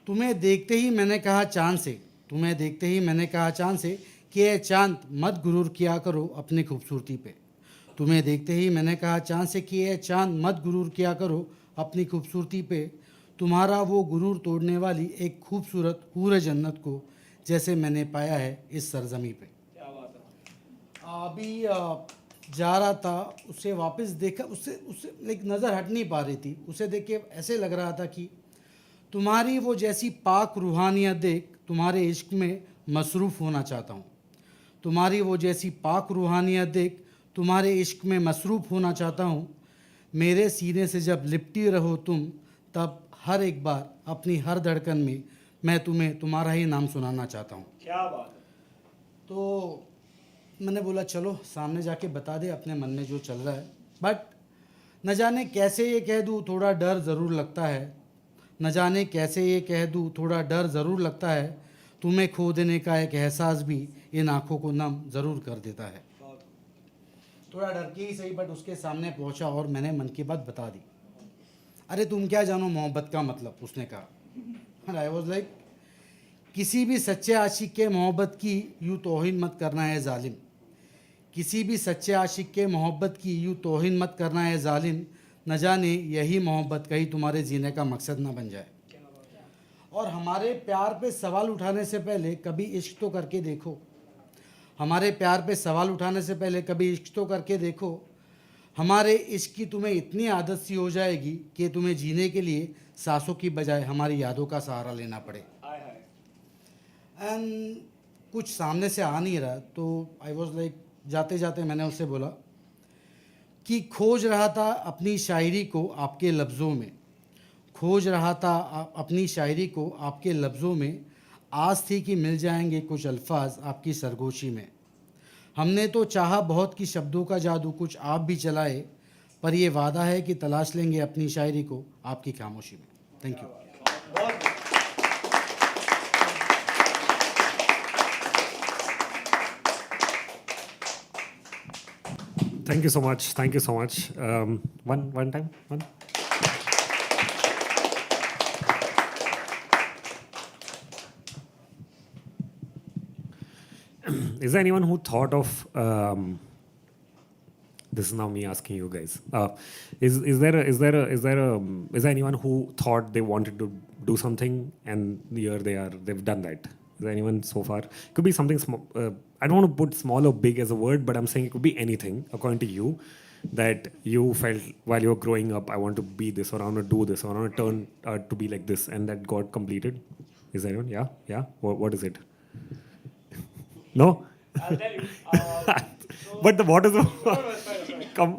तुम्हें देखते ही मैंने कहा चाँद से, तुम्हें देखते ही मैंने कहा चाँद से कि ये चाँद मत गुरूर किया करो अपनी खूबसूरती पे. तुम्हें देखते ही मैंने कहा चाँद से कि ये चाँद मत गुरूर किया करो अपनी खूबसूरती पे. तुम्हारा वो गुरूर तोड़ने वाली एक खूबसूरत हूर जन्नत को जैसे मैंने पाया है इस सरजमी पे. क्या बात है. अभी जा रहा था, उसे वापस देखा, उससे लाइक नज़र हट नहीं पा रही थी. उसे देख के ऐसे लग रहा था कि तुम्हारी वो जैसी पाक रूहानियत देख तुम्हारे इश्क में मसरूफ़ होना चाहता हूँ। तुम्हारी वो जैसी पाक रूहानियत देख तुम्हारे इश्क में मसरूफ़ होना चाहता हूँ। मेरे सीने से जब लिपटी रहो तुम, तब हर एक बार अपनी हर धड़कन में मैं तुम्हें तुम्हारा ही नाम सुनाना चाहता हूँ। क्या बात है। तो मैंने बोला चलो सामने जाके बता दे अपने मन में जो चल रहा है, बट न जाने कैसे ये कह दूँ, थोड़ा डर ज़रूर लगता है। न जाने कैसे ये कह दूँ, थोड़ा डर ज़रूर लगता है। तुम्हें खो देने का एक एहसास भी इन आँखों को नम ज़रूर कर देता है। थोड़ा डर के ही सही, बट उसके सामने पहुंचा और मैंने मन की बात बता दी। अरे तुम क्या जानो मोहब्बत का मतलब, उसने कहा। आई वॉज लाइक, किसी भी सच्चे आशिक के मोहब्बत की यूँ तौहीन मत करना है जालिम। किसी भी सच्चे आशिक के मोहब्बत की यूँ तौहीन मत करना है जालिम। न जाने यही मोहब्बत कहीं तुम्हारे जीने का मकसद ना बन जाए। और हमारे प्यार पे सवाल उठाने से पहले कभी इश्क तो करके देखो। हमारे प्यार पे सवाल उठाने से पहले कभी इश्क तो करके देखो। हमारे इश्क की तुम्हें इतनी आदत सी हो जाएगी कि तुम्हें जीने के लिए सांसों की बजाय हमारी यादों का सहारा लेना पड़े। एंड कुछ सामने से आ नहीं रहा, तो आई वॉज लाइक, जाते जाते मैंने उससे बोला कि खोज रहा था अपनी शायरी को आपके लफ्ज़ों में। खोज रहा था अपनी शायरी को आपके लफ्ज़ों में। आस थी कि मिल जाएंगे कुछ अल्फाज आपकी सरगोशी में। हमने तो चाहा बहुत कि शब्दों का जादू कुछ आप भी चलाए, पर ये वादा है कि तलाश लेंगे अपनी शायरी को आपकी खामोशी में। Thank you. Thank you so much. Thank you so much. One time. One. Is there anyone who thought of this is now me asking you guys. Is there anyone who thought they wanted to do something and here they've done that? Is there anyone so far? Could be something small. I don't want to put small or big as a word, but I'm saying it could be anything according to you that you felt while you were growing up, I want to be this, or I want to do this, or I want to turn to be like this, and that got completed. Is there anyone? Yeah. What is it? No. I'll tell you. But what is the? No, it's fine. Come.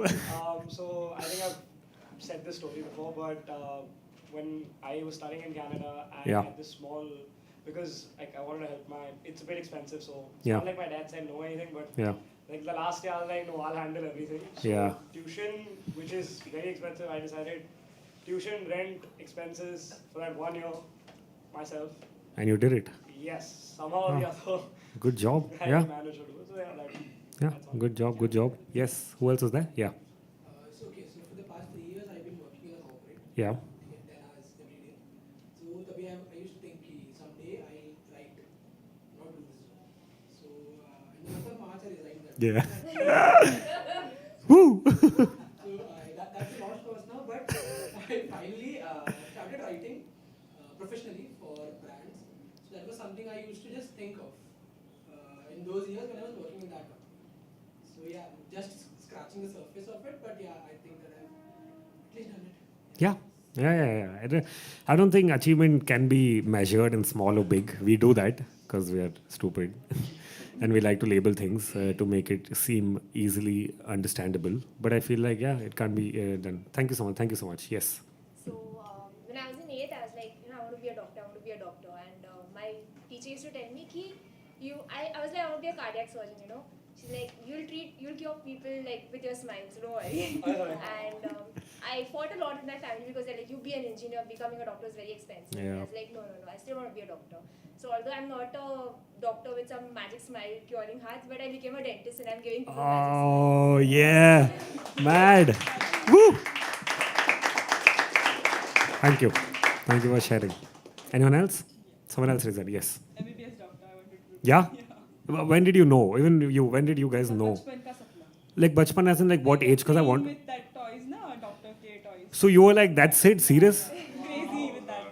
So I think I've said this story before, but when I was studying in Canada, I had this small, because like I wanted to help it's a bit expensive, so it's not like my dad said no anything, but like the last year I was like, no, I'll handle everything. So tuition, which is very expensive, I decided tuition, rent, expenses for that 1 year myself. And you did it. Yes, somehow or the other. Good job. I managed to do it. So Good job. Yes. Who else was there? Yeah. So for the past 3 years, I've been working in a corporate. Yeah. 10 hours every day. So the way I used to think कि someday I'll write, not do this job. So in the month of March, I resigned that. Yeah. Woo! So that's a lost cause now, but I finally started writing professionally for brands. So that was something I used to just think of in those years when I was working in that company. So just scratching the surface of it, but I think that I've at least done it. Yeah. I don't think achievement can be measured in small or big. We do that because we are stupid. And we like to label things to make it seem easily understandable. But I feel like, it can be done. Thank you so much. Yes. So when I was in 8th, I was like, I want to be a doctor. And my teacher used to tell me, I was like, I want to be a cardiac surgeon, She's like, you'll cure people like with your smile, so don't worry. And I fought a lot with my family because they're like, you be an engineer, becoming a doctor is very expensive. Yeah. And I was like, no, I still want to be a doctor. So although I'm not a doctor with some magic smile curing hearts, but I became a dentist and I'm giving people Oh, yeah. Mad. Woo! Thank you for sharing. Anyone else? Someone else raised that. Yes. MBBS doctor, I wanted to do. Yeah? When did you know? Even you, when did you guys know? Bachpan ka sapna. Like bachpan as in like what age? Because I want. With that toys, na, Dr. K toys. So you were like, that's it? Serious? Crazy with that.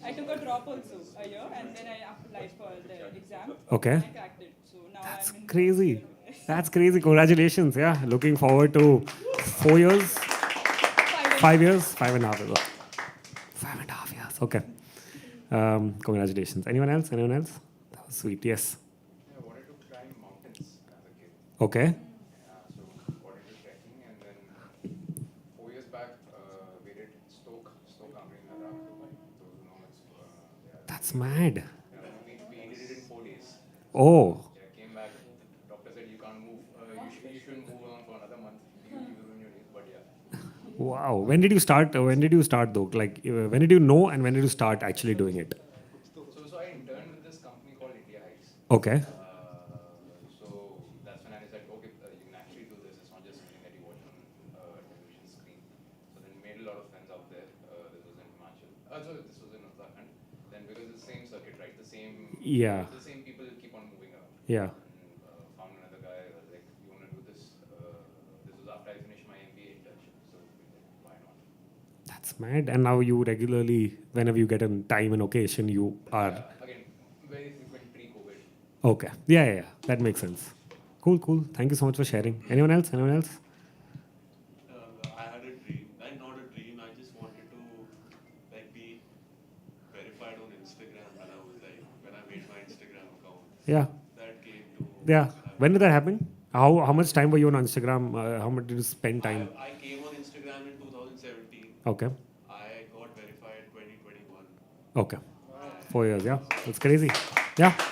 I took a drop also a year and then I applied for the exam. Okay. And I cracked it. So now That's I'm in crazy. That's crazy. Congratulations. Yeah. Looking forward to 4 years. 5 years. 5.5 years. 5.5 years. Nice. Okay. Congratulations. Anyone else? Anyone else? That was sweet. Yes. I wanted to climb mountains as a kid. Okay. So wanted to trekking, and then 4 years back we did Stoke Amrin Ladakh. Those who know it's That's mad. we did it in 4 days. Oh. Yeah, came back. The doctor said you can't move. You shouldn't move on for another month. You ruin your days. But yeah. Wow. When did you start? When did you start though? Like, when did you know and when did you start actually doing it? So I interned with this company called India Hikes. Okay. So that's when I decided, okay, you can actually do this. It's not just something that you watch on television screen. So then made a lot of friends out there. This was in Himachal. So this was in Uttarakhand. Then because it's the same circuit, right? The same. Yeah. The same people keep on moving around. Yeah. And found another guy. I was like, you want to do this? This was after I finished my MBA internship. So why not? That's mad. And now you regularly, whenever you get a time and occasion, you are. Again, very frequent pre-COVID. Okay. Yeah. That makes sense. Cool. Thank you so much for sharing. Anyone else? I had a dream. Not a dream. I just wanted to be verified on Instagram when I made my Instagram account. Yeah. That came to. Yeah. When did that happen? How much time were you on Instagram? How much did you spend time? I came on Instagram in 2017. Okay. I got verified 2021. Okay. 4 years. Yeah. That's crazy. Yeah. There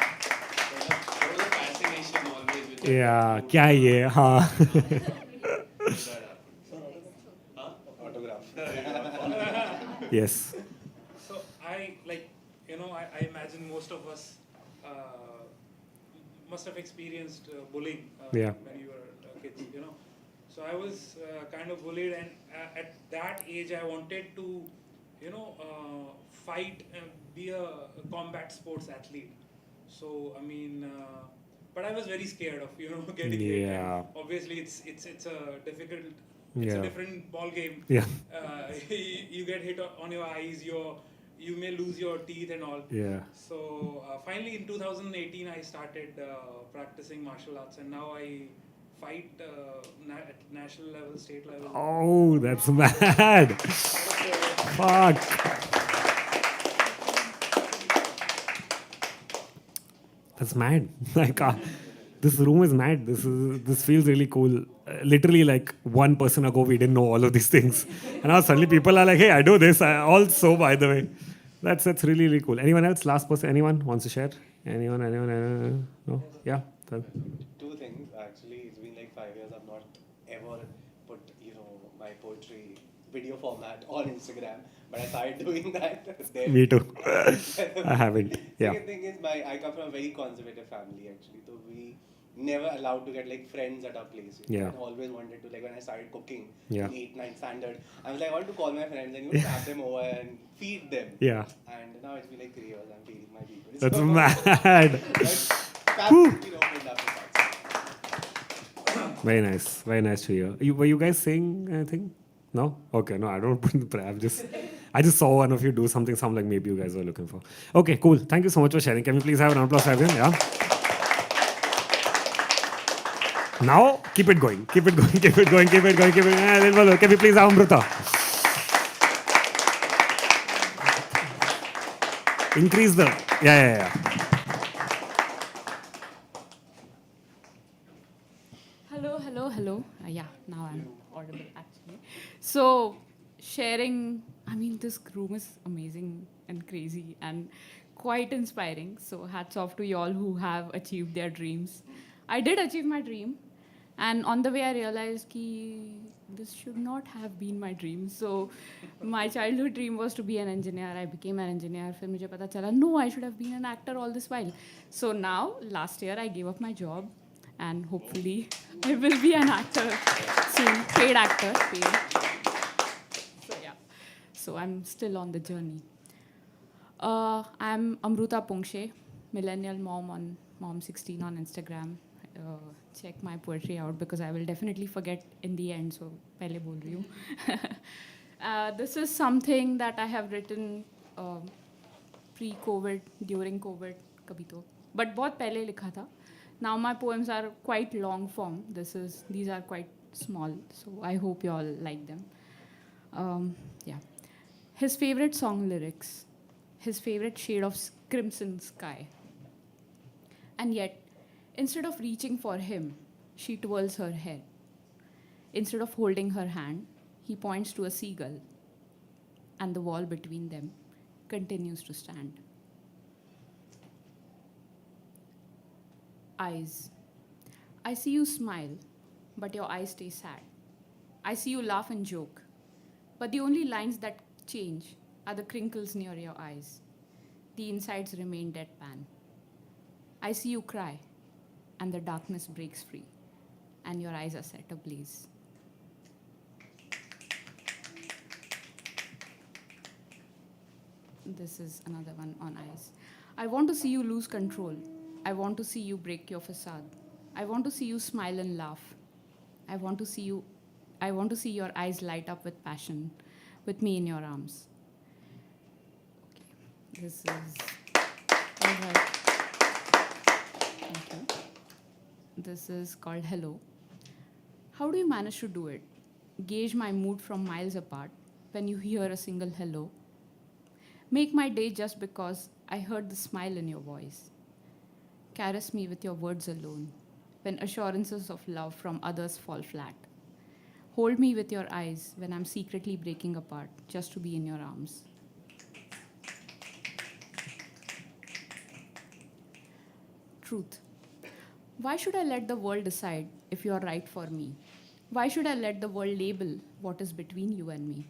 was a fascination always with Yeah. क्या ये? हाँ. Autograph. Yes. So I imagine most of us must have experienced bullying Yeah. when you were kids, So I was kind of bullied, and at that age I wanted to, fight and be a combat sports athlete. So I mean, but I was very scared of getting hit. Yeah. And obviously, it's a difficult. It's Yeah. a different ball game. Yeah. You get hit on your eyes. You may lose your teeth and all. Yeah. So finally, in 2018, I started practicing martial arts, and now I fight at national level, state level. Oh, that's mad. Fuck. That's mad. Like, this room is mad. This feels really cool. Literally, like 1 person ago, we didn't know all of these things, and now suddenly people are like, "Hey, I do this." Also, by the way, that's really, really cool. Anyone else? Last person? Anyone wants to share? Anyone? No? Yeah. Two things actually. It's been like 5 years. I've not ever put my poetry video format on Instagram, but I started doing that. Then. Me too. I haven't. Yeah. Second thing is I come from a very conservative family actually, so we never allowed to get friends at our place. Yeah. I always wanted to when I started cooking, Yeah. 8, 9 standard, I was like I want to call my friends and have them over and feed them. Yeah. And now it's been 3 years I'm feeding my people. That's So, mad. That's opened up the box. Very nice. Very nice to hear. Were you guys saying anything? No? Okay, no, I don't put in the prayer. I just saw one of you do something like maybe you guys were looking for. Okay, cool. Thank you so much for sharing. Can we please have an applause for everyone? Yeah. Now, keep it going. Can we please have Amrita? Increase the... Yeah. Hello. Yeah, now I'm audible actually. So, sharing, this room is amazing and crazy and quite inspiring. So, hats off to you all who have achieved their dreams. I did achieve my dream, and on the way I realized that this should not have been my dream. So, my childhood dream was to be an engineer. I became an engineer. Then मुझे पता चला, no, I should have been an actor all this while. So now, last year, I gave up my job, and hopefully I will be an actor soon, paid actor. So yeah, so I'm still on the journey. I'm Amruta Pongshe, millennial mom on mom16 on Instagram. Check my poetry out because I will definitely forget in the end, so pehle bol rahi hu. This is something that I have written pre-COVID, during COVID, kabhi to, but बहुत पहले लिखा था. Now my poems are quite long form. These are quite small, so I hope you all like them. Yeah. His favorite song lyrics. his favorite shade of crimson sky. And yet, instead of reaching for him, she twirls her head. Instead of holding her hand, he points to a seagull, and the wall between them continues to stand. Eyes. I see you smile, but your eyes stay sad. I see you laugh and joke, but the only lines that change are the crinkles near your eyes. The insides remain deadpan. I see you cry, and the darkness breaks free, and your eyes are set ablaze. This is another one on eyes. I want to see you lose control. I want to see you break your facade. I want to see you smile and laugh. I want to see your eyes light up with passion, with me in your arms. Okay. This is all right. Thank you. This is called Hello. How do you manage to do it? Gauge my mood from miles apart when you hear a single hello. Make my day just because I heard the smile in your voice. Caress me with your words alone when assurances of love from others fall flat. Hold me with your eyes when I'm secretly breaking apart just to be in your arms. Truth. Why should I let the world decide if you are right for me? Why should I let the world label what is between you and me?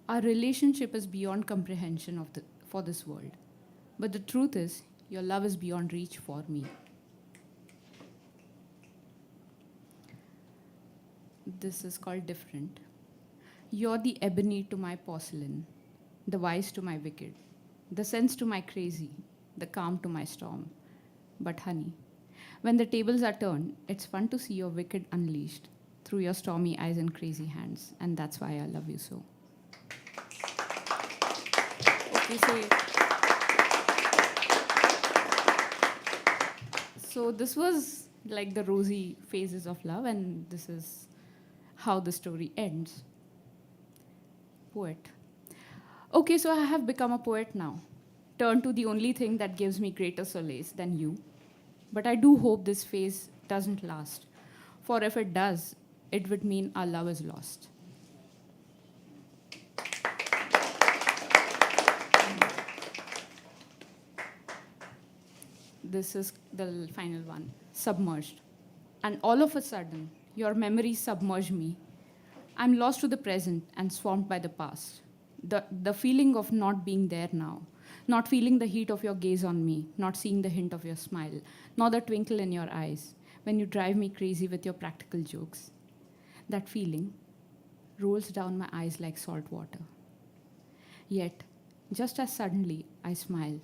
Our relationship is beyond comprehension for this world. But the truth is, your love is beyond reach for me. This is called Different. You're the ebony to my porcelain, the wise to my wicked, the sense to my crazy, the calm to my storm. But honey, when the tables are turned, it's fun to see your wicked unleashed through your stormy eyes and crazy hands, and that's why I love you so. Okay, so this was like the rosy phases of love, and this is how the story ends. Poet. Okay, so I have become a poet now. Turn to the only thing that gives me greater solace than you. But I do hope this phase doesn't last. For if it does, it would mean our love is lost. This is the final one. Submerged. And all of a sudden, your memories submerge me. I'm lost to the present and swamped by the past. The feeling of not being there now, not feeling the heat of your gaze on me, not seeing the hint of your smile, nor the twinkle in your eyes when you drive me crazy with your practical jokes. That feeling rolls down my eyes like salt water. Yet, just as suddenly, I smile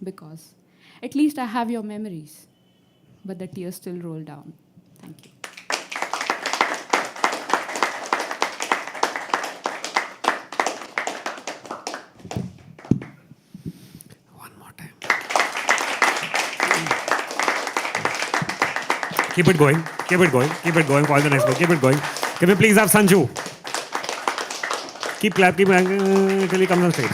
because at least I have your memories, but the tears still roll down. Thank you. One more time. Keep it going. Keep it going. Keep it going. Call the next one. Keep it going. Can we please have Sanju? Keep clap. Keep till he comes on stage.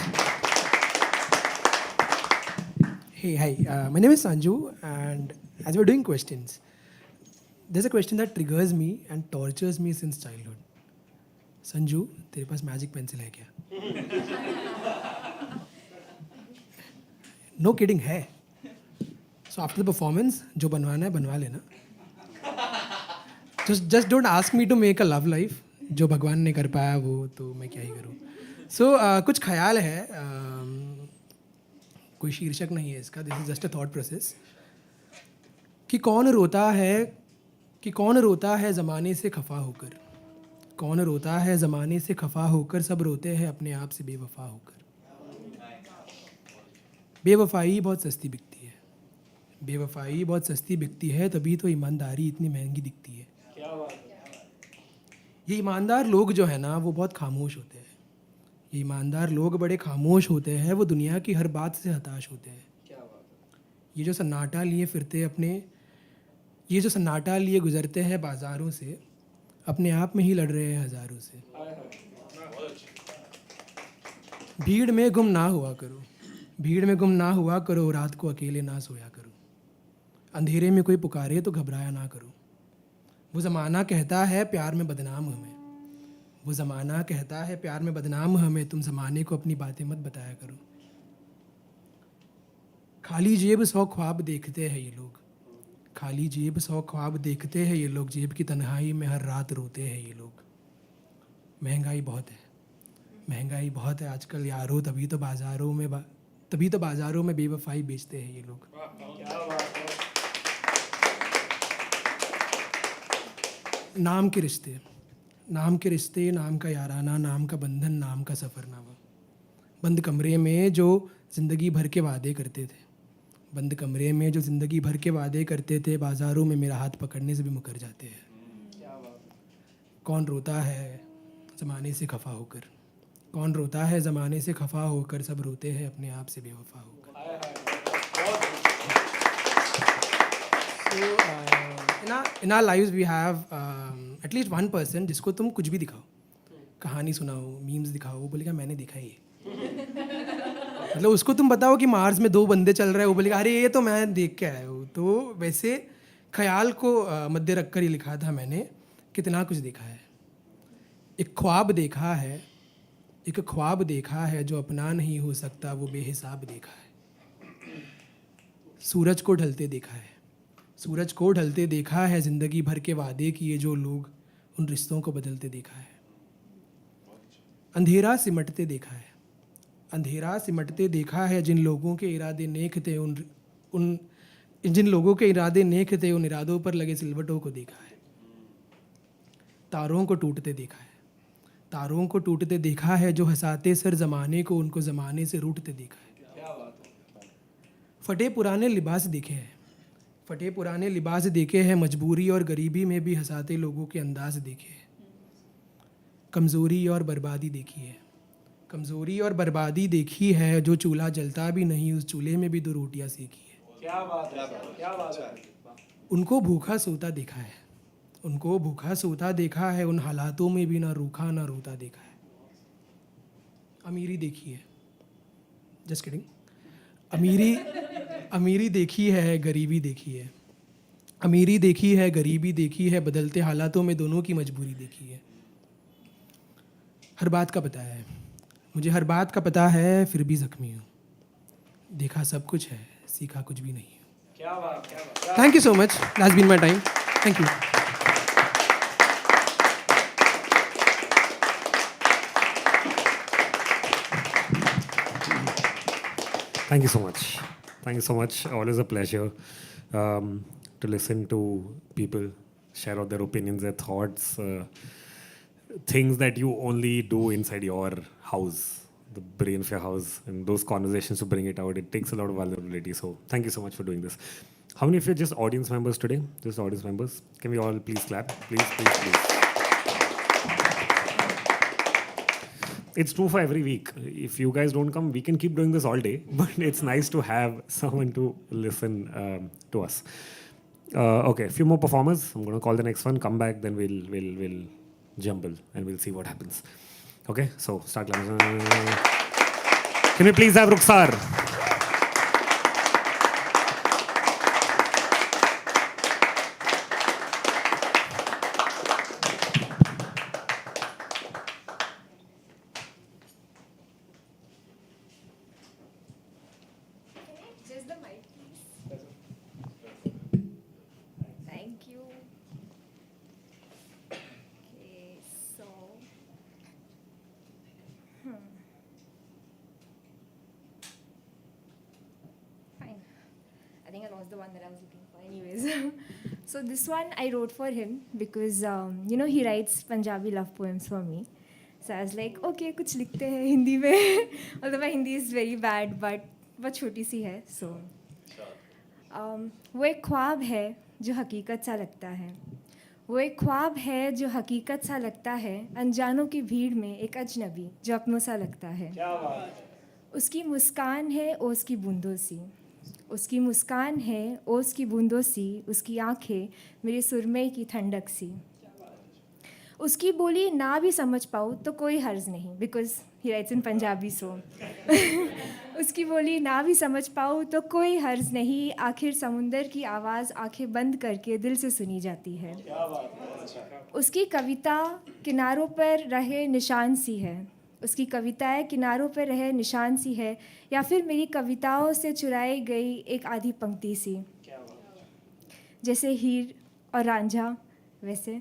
Hey, hi. My name is Sanju, and as we're doing questions, there's a question that triggers me and tortures me since childhood. Sanju, तेरे पास magic pencil है क्या? No kidding है. So after the performance, जो बनवाना है बनवा लेना. Just don't ask me to make a love life. जो भगवान ने कर पाया वो तो मैं क्या ही करूँ. So कुछ ख्याल है. कोई शीर्षक नहीं है इसका. This is just a thought process. कि कौन रोता है ज़माने से खफा होकर. कौन रोता है ज़माने से खफा होकर. सब रोते हैं अपने आप से बेवफा होकर. बेवफाई बहुत सस्ती बिकती है. बेवफाई बहुत सस्ती बिकती है. तभी तो ईमानदारी इतनी महंगी दिखती है. ये ईमानदार लोग जो है ना वो बहुत खामोश होते हैं. ये ईमानदार लोग बड़े खामोश होते हैं. वो दुनिया की हर बात से हताश होते हैं. ये जो सन्नाटा लिए फिरते अपने, ये जो सन्नाटा लिए गुजरते हैं बाज़ारों से, अपने आप में ही लड़ रहे हैं हज़ारों से. भीड़ में गुम ना हुआ करो. भीड़ में गुम ना हुआ करो, रात को अकेले ना सोया करो, अंधेरे में कोई पुकारे तो घबराया ना करो। वो ज़माना कहता है प्यार में बदनाम हमें, वो ज़माना कहता है प्यार में बदनाम हमें, तुम ज़माने को अपनी बातें मत बताया करो। खाली जेब 100 ख्वाब देखते हैं ये लोग, खाली जेब 100 ख्वाब देखते हैं ये लोग, जेब की तन्हाई में हर रात रोते हैं ये लोग। महंगाई बहुत है, महंगाई बहुत है आजकल यारो, तभी तो बाज़ारों में बेवफाई बेचते हैं ये लोग। नाम के रिश्ते, नाम के रिश्ते, नाम का याराना, नाम का बंधन, नाम का सफ़रनामा। बंद कमरे में जो ज़िंदगी भर के वादे करते थे, बंद कमरे में जो ज़िंदगी भर के वादे करते थे, बाज़ारों में मेरा हाथ पकड़ने से भी मुकर जाते हैं। कौन रोता है ज़माने से खफा होकर, कौन रोता है ज़माने से खफा होकर, सब रोते हैं अपने आप से बेवफा होकर। In our lives we have at least one person जिसको तुम कुछ भी दिखाओ, कहानी सुनाओ, मीम्स दिखाओ, वो बोलेगा मैंने देखा है ये। मतलब उसको तुम बताओ कि मार्स में 2 बंदे चल रहे हैं, वो बोलेगा अरे ये तो मैं देख के आया हूँ। तो वैसे ख्याल को मध्य रख कर ही लिखा था मैंने, कितना कुछ देखा है। एक ख्वाब देखा है, एक ख्वाब देखा है, जो अपना नहीं हो सकता वो बेहिसाब देखा है। सूरज को ढलते देखा है, सूरज को ढलते देखा है, ज़िंदगी भर के वादे किए जो लोग, उन रिश्तों को बदलते देखा है। अंधेरा सिमटते देखा है, अंधेरा सिमटते देखा है, जिन लोगों के इरादे नेक थे जिन लोगों के इरादे नेक थे, उन इरादों पर लगे सिलवटों को देखा है। तारों को टूटते देखा है, तारों को टूटते देखा है, जो हंसाते सर ज़माने को, उनको ज़माने से रूठते देखा है। फटे पुराने लिबास देखे हैं, फटे पुराने लिबास देखे हैं, मजबूरी और गरीबी में भी हंसाते लोगों के अंदाज देखे हैं। कमज़ोरी और बर्बादी देखी है, कमज़ोरी और बर्बादी देखी है, जो चूल्हा जलता भी नहीं उस चूल्हे में भी 2 रोटियां सेकी है। क्या बात है, क्या बात है। उनको भूखा सोता देखा है, उनको भूखा सोता देखा है, उन हालातों में भी ना रूखा ना रोता देखा है। अमीरी देखी है, जस्ट किडिंग, अमीरी देखी है, गरीबी देखी है, अमीरी देखी है, गरीबी देखी है, बदलते हालातों में दोनों की मजबूरी देखी है। हर बात का पता है मुझे, हर बात का पता है, फिर भी ज़ख्मी हूँ। देखा सब कुछ है, सीखा कुछ भी नहीं हूँ। क्या बात, क्या बात। Thank you so much, that's been my time, thank you. Thank you so much. Thank you so much. Always a pleasure to listen to people share out their opinions, their thoughts, things that you only do inside your house, the brain of your house, and those conversations to bring it out. It takes a lot of vulnerability. So thank you so much for doing this. How many of you are just audience members today? Just audience members? Can we all please clap? Please, please, please. It's true for every week. If you guys don't come, we can keep doing this all day. But it's nice to have someone to listen to us. Okay, a few more performers. I'm going to call the next one. Come back, then we'll jumble and we'll see what happens. Okay, so start. Can we please have Rukhsar? Just the mic, please. Thank you. Okay, so. Fine. I think I lost the one that I was looking for, anyways. So this one I wrote for him because he writes Punjabi love poems for me. So I was like, okay, कुछ लिखते हैं हिंदी में. Although my Hindi is very bad, but बहुत छोटी सी है. So वो एक ख्वाब है जो हकीकत सा लगता है, वो एक ख्वाब है जो हकीकत सा लगता है, अनजानों की भीड़ में एक अजनबी जो अपनों सा लगता है. क्या बात। उसकी मुस्कान है ओस की बूंदों सी, उसकी मुस्कान है ओस की बूंदों सी, उसकी आंखें मेरे सुरमे की ठंडक सी. उसकी बोली ना भी समझ पाऊँ तो कोई हर्ज नहीं, बिकॉज ही राइट्स इन पंजाबी सो उसकी बोली ना भी समझ पाऊँ तो कोई हर्ज नहीं, आखिर समुंदर की आवाज़ आंखें बंद करके दिल से सुनी जाती है। उसकी कविता किनारों पर रहे निशान सी है, उसकी कविताएं किनारों पर रहे निशान सी है, या फिर मेरी कविताओं से चुराई गई एक आधी पंक्ति सी। जैसे हीर और रांझा, वैसे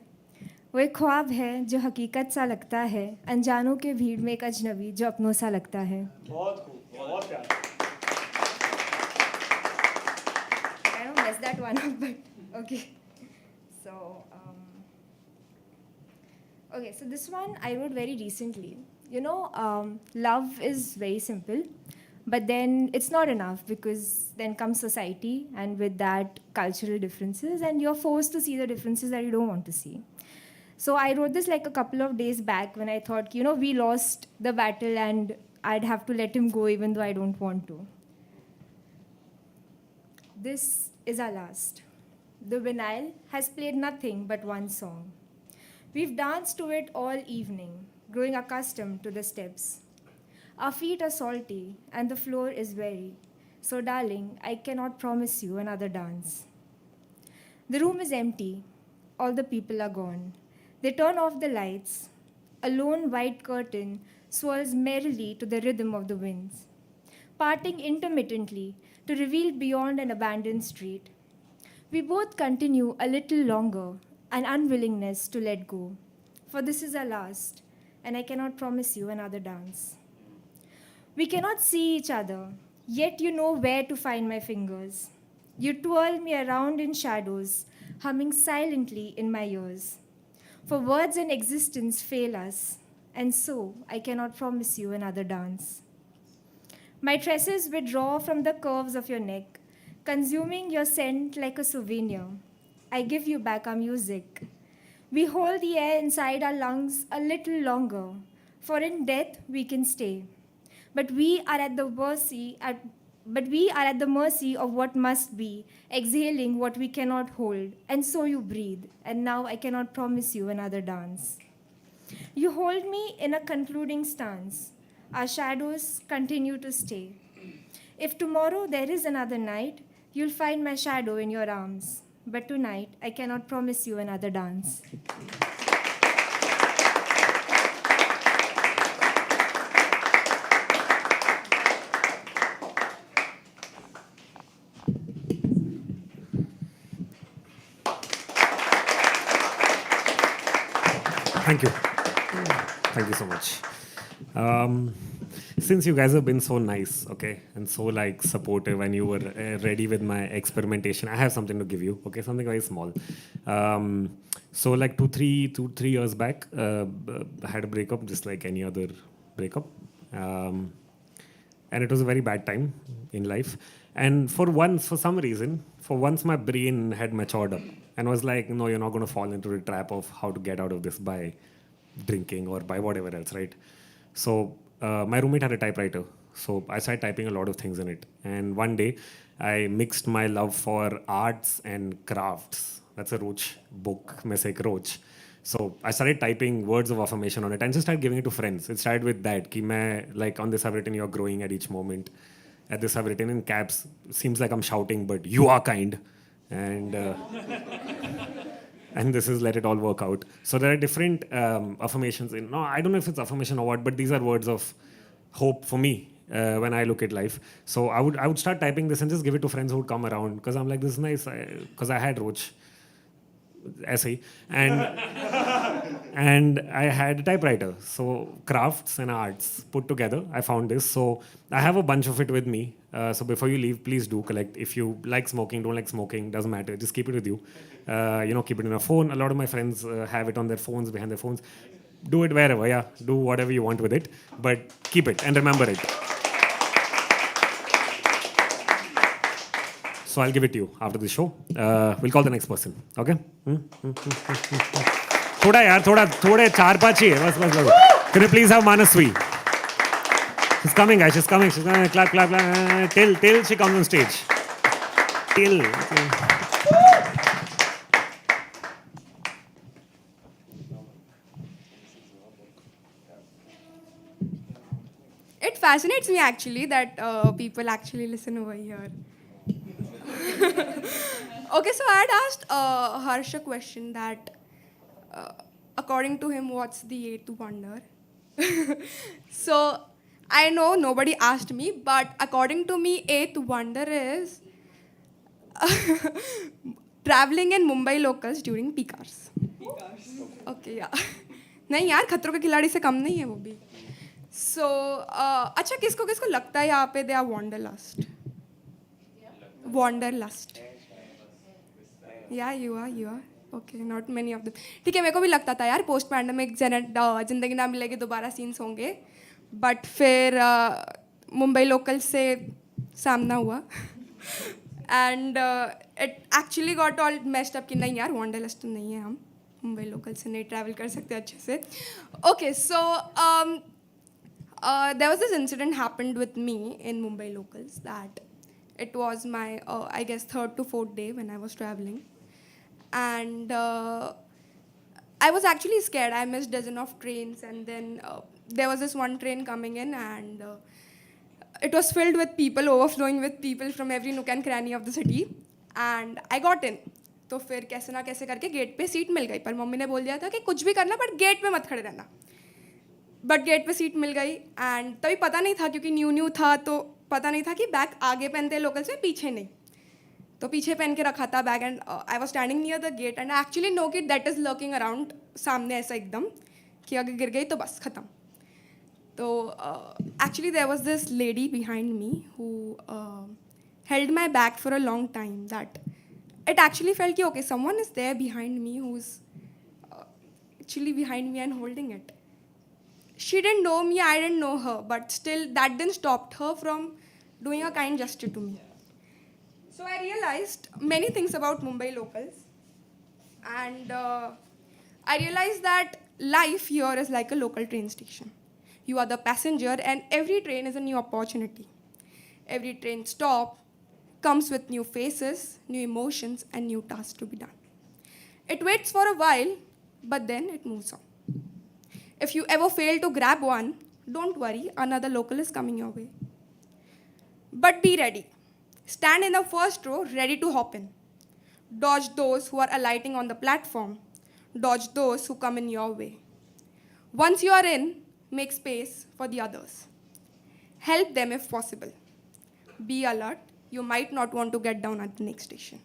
वो एक ख्वाब है जो हकीकत सा लगता है, अनजानों के भीड़ में एक अजनबी जो अपनों सा लगता है। बहुत खूब, बहुत प्यारा। I don't mess that one up, but okay. So this one I wrote very recently. Love is very simple, but then it's not enough, because then comes society, and with that cultural differences, and you're forced to see the differences that you don't want to see. So I wrote this like a couple of days back when I thought, we lost the battle and I'd have to let him go even though I don't want to. This is our last. The vinyl has played nothing but one song. We've danced to it all evening, growing accustomed to the steps. Our feet are salty and the floor is weary. So darling, I cannot promise you another dance. The room is empty. All the people are gone. They turn off the lights. A lone white curtain swirls merrily to the rhythm of the winds, parting intermittently to reveal beyond an abandoned street. We both continue a little longer, an unwillingness to let go. For this is our last, and I cannot promise you another dance. We cannot see each other, yet you know where to find my fingers. You twirl me around in shadows, humming silently in my ears. For words and existence fail us, and so I cannot promise you another dance. My tresses withdraw from the curves of your neck, consuming your scent like a souvenir. I give you back our music. We hold the air inside our lungs a little longer, for in death we can stay. But we are at the mercy of what must be, exhaling what we cannot hold, and so you breathe, and now I cannot promise you another dance. You hold me in a concluding stance. Our shadows continue to stay. If tomorrow there is another night, you'll find my shadow in your arms. But tonight, I cannot promise you another dance. Thank you. Thank you so much. Since you guys have been so nice, okay, and so supportive, and you were ready with my experimentation, I have something to give you, okay, something very small. So 2-3 years back, I had a breakup just like any other breakup, and it was a very bad time in life. And for some reason, my brain had matured up and was like, no, you're not going to fall into the trap of how to get out of this by drinking or by whatever else, right? So my roommate had a typewriter, so I started typing a lot of things in it. And one day, I mixed my love for arts and crafts. That's a Roach book, मैं से एक Roach. So I started typing words of affirmation on it and just started giving it to friends. It started with that, कि मैं, on this I've written, you're growing at each moment. At this I've written in caps, seems like I'm shouting, but you are kind. And and this is let it all work out. So there are different affirmations I don't know if it's affirmation or what, but these are words of hope for me when I look at life. So I would start typing this and just give it to friends who would come around, because I'm like, this is nice, because I had Roach essay, and I had a typewriter. So crafts and arts put together, I found this. So I have a bunch of it with me. So before you leave, please do collect. If you like smoking, don't like smoking, doesn't matter. Just keep it with you. Keep it in a phone. A lot of my friends have it on their phones, behind their phones. Do it wherever, yeah. Do whatever you want with it, but keep it and remember it. So I'll give it to you after the show. We'll call the next person. Okay? थोड़ा यार, थोड़े 4-5 ही है. बस. Can you please have Manaswi? She's coming, guys. She's coming. Clap. Till she comes on stage. Till. it fascinates me actually that people actually listen over here. Okay, so I had asked Harsh a question that, according to him, what's the eighth wonder? So I know nobody asked me, but according to me, eighth wonder is traveling in Mumbai locals during peak hours. Okay, yeah. नहीं यार, खतरों के खिलाड़ी से कम नहीं है वो भी. So अच्छा, किसको किसको लगता है यहाँ पे they are wanderlust? Wanderlust. Yeah, you are. Okay, not many of them. ठीक है, मेरे को भी लगता था यार पोस्ट पैंडमिक जिंदगी ना मिलेगी दोबारा सीन्स होंगे, बट फिर मुंबई लोकल से सामना हुआ and it actually got all messed up कि नहीं यार wanderlust तो नहीं है, हम मुंबई लोकल से नहीं ट्रैवल कर सकते अच्छे से. Okay, so there was this incident happened with me in Mumbai locals that it was my I guess third to fourth day when I was traveling, and I was actually scared. I missed dozen of trains, and then there was this one train coming in, and it was filled with people, overflowing with people from every nook and cranny of the city, and I got in. तो फिर कैसे ना कैसे करके gate पे seat मिल गई, पर mummy ने बोल दिया था कि कुछ भी करना बट गेट पे मत खड़े रहना. बट गेट पे सीट मिल गई, एंड तभी पता नहीं था क्योंकि न्यू था, तो पता नहीं था कि बैग आगे पहनते हैं लोकल से, पीछे नहीं. तो पीछे पहन के रखा था bag, and I was standing near the gate, and actually no कि दैट इज़ लर्किंग अराउंड सामने ऐसा एकदम कि अगर गिर गई तो बस ख़त्म. तो actually there was this lady behind me who held my bag for a long time that it actually felt कि okay, someone is there behind me who's actually behind me and holding it. She didn't know me, I didn't know her, but still that didn't stop her from doing a kind gesture to me. So I realized many things about Mumbai locals, and I realized that life here is like a local train station. You are the passenger, and every train is a new opportunity. Every train stop comes with new faces, new emotions, and new tasks to be done. It waits for a while, but then it moves on. If you ever fail to grab one, don't worry, another local is coming your way. But be ready. Stand in the first row, ready to hop in. Dodge those who are alighting on the platform. Dodge those who come in your way. Once you are in, make space for the others. Help them if possible. Be alert. You might not want to get down at the next station.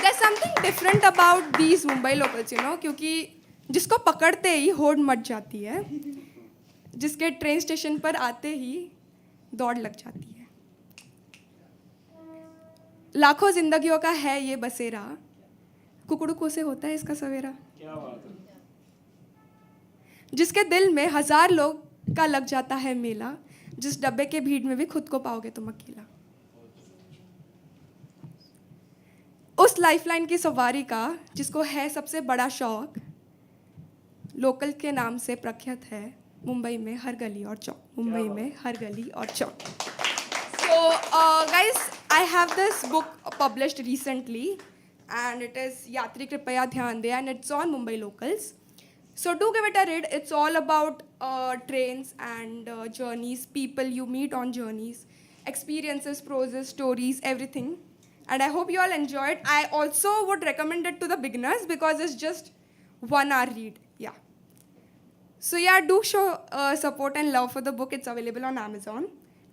There's something different about these Mumbai locals, you know, क्योंकि जिसको पकड़ते ही होड़ much जाती है, जिसके train station पर आते ही दौड़ लग जाती है. लाखों जिंदगियों का है ये बसेरा, कुकड़ुकों से होता है इसका सवेरा. क्या बात है. जिसके दिल में 1000 लोग का लग जाता है मेला, जिस डब्बे के भीड़ में भी खुद को पाओगे तुम अकेला. उस लाइफलाइन की सवारी का जिसको है सबसे बड़ा शौक, लोकल के नाम से प्रख्यात है मुंबई में हर गली और चौक. मुंबई में हर गली और चौक. So guys, I have this book published recently, and it is यात्री कृपया ध्यान दें, and it's on Mumbai locals. So do give it a read. It's all about trains and journeys, people you meet on journeys, experiences, proses, stories, everything. And I hope you all enjoy it. I also would recommend it to the beginners because it's just 1 hour read. Yeah. So yeah, do show support and love for the book. It's available on Amazon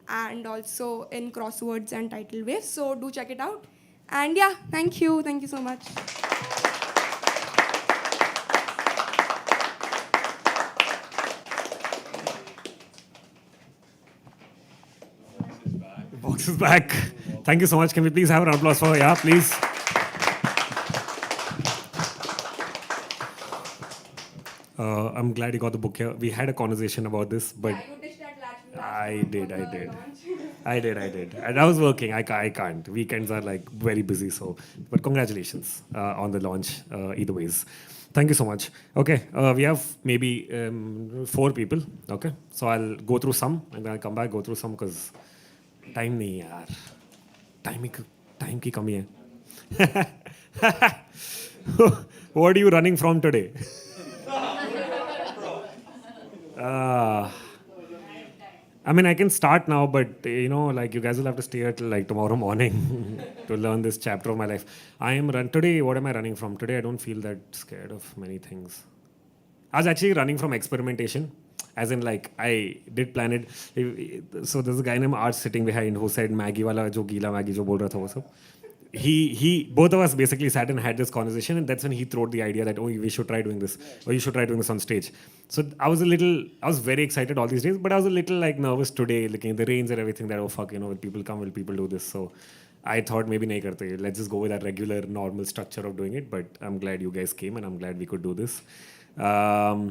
and also in Crosswords and Tidal Waves. So do check it out. And yeah, thank you. Thank you so much. Box is back. Thank you so much. Can we please have a round of applause for her? Yeah, please. I'm glad you got the book here. We had a conversation about this, but Yeah, you ditched that last I did. launch. And I was working. I can't. Weekends are like very busy. So, but congratulations on the launch. Either ways, thank you so much. Okay, we have maybe 4 people. Okay, so I'll go through some and then I'll come back, go through some because time नहीं है यार. Time की कमी है. What are you running from today? I mean, I can start now, but you know, like you guys will have to stay till like tomorrow morning to learn this chapter of my life. I am today. What am I running from? Today, I don't feel that scared of many things. I was actually running from experimentation, as in like I did plan it. So there's a guy named Arch sitting behind who said Maggie wala jo gila Maggie jo bol raha tha wo sab. Both of us basically sat and had this conversation, and that's when he threw the idea that, oh, we should try doing this, or you should try doing this on stage. So I was very excited all these days, but I was a little like nervous today, looking at the rains and everything, that, oh fuck, you know, will people come, will people do this? So I thought maybe nahi karte, let's just go with our regular, normal structure of doing it, but I'm glad you guys came, and I'm glad we could do this. I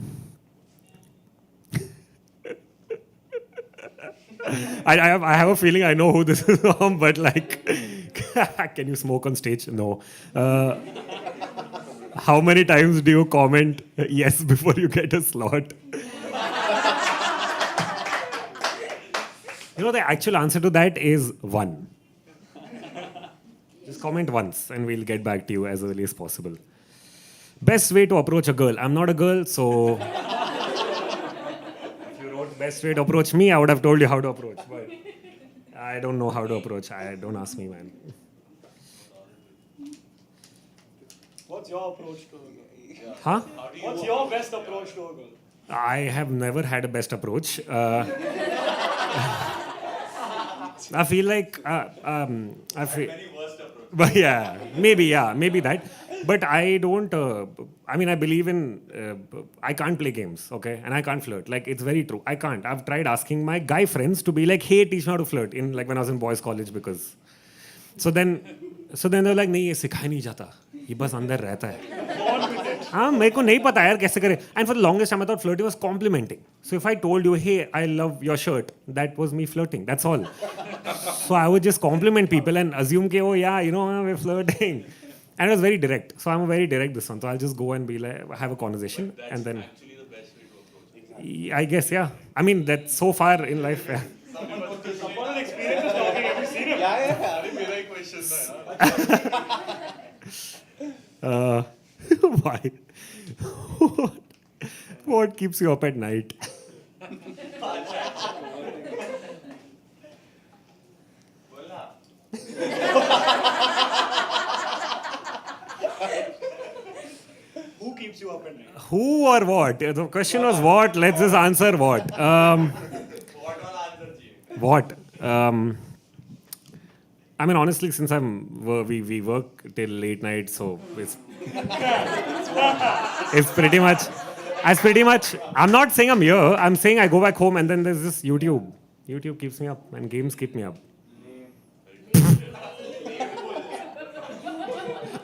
have a feeling I know who this is from, but like, can you smoke on stage? No. How many times do you comment yes before you get a slot? You know, the actual answer to that is 1. Just comment once and we'll get back to you as early as possible. Best way to approach a girl. I'm not a girl, so if you wrote best way to approach me, I would have told you how to approach, but I don't know how to approach. Don't ask me, man. What's your approach to a girl? Huh? What's your best approach to a girl? I have never had a best approach. I feel like I feel, but yeah, maybe that. But I don't. I mean, I believe in. I can't play games, okay, and I can't flirt. Like, it's very true. I can't. I've tried asking my guy friends to be like, "Hey, teach me how to flirt." In like when I was in boys' college, because. So then they're like, "नहीं, ये सिखाया नहीं जाता. ये बस अंदर रहता है." हाँ, मेरे को नहीं पता यार कैसे करे. And for the longest time, I thought flirting was complimenting. So if I told you, "Hey, I love your shirt," that was me flirting. That's all. So I would just compliment people and assume that, oh yeah, you know, we're flirting. And it was very direct. So I'm very direct this one. So I'll just go and be like, have a conversation, and then. Actually, the best way to approach. I guess, yeah. I mean, that's so far in life. Yeah. Someone with experience is talking. Have you seen him? Yeah. मेरा ही question था. Why? What keeps you up at night? Who keeps you up at night? Who or what? The question was what. Let's just answer what. What? I mean, honestly, since we work till late night, so it's pretty much. I'm not saying I'm here. I'm saying I go back home and then there's this YouTube. YouTube keeps me up and games keep me up.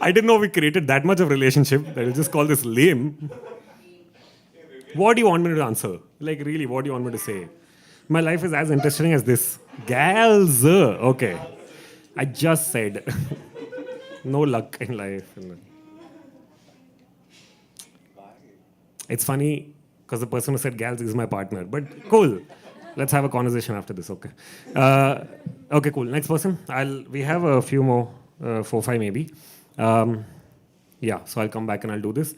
I didn't know we created that much of relationship that we'll just call this lame. What do you want me to answer? Like, really, what do you want me to say? My life is as interesting as this. Gals. Okay. I just said. No luck in life. It's funny because the person who said gals is my partner. But cool. Let's have a conversation after this. Okay. Okay, cool. Next person. We have a few more, 4, 5 maybe. Yeah, so I'll come back and I'll do this.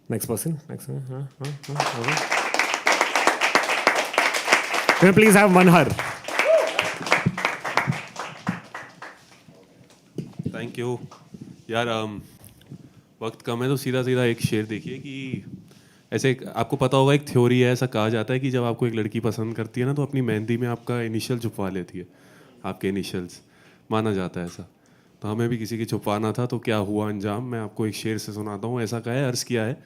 Next person. Okay. Can you please have Manhar? Thank you यार. वक्त कम है तो सीधा सीधा एक शेर देखिए कि ऐसे आपको पता होगा, एक थ्योरी है, ऐसा कहा जाता है कि जब आपको एक लड़की पसंद करती है ना, तो अपनी मेहंदी में आपका इनिशियल छुपवा लेती है, आपके इनिशियल्स. माना जाता है ऐसा. तो हमें भी किसी की छुपाना था, तो क्या हुआ अंजाम. मैं आपको एक शेर से सुनाता हूँ. ऐसा कहा है, अर्ज किया है,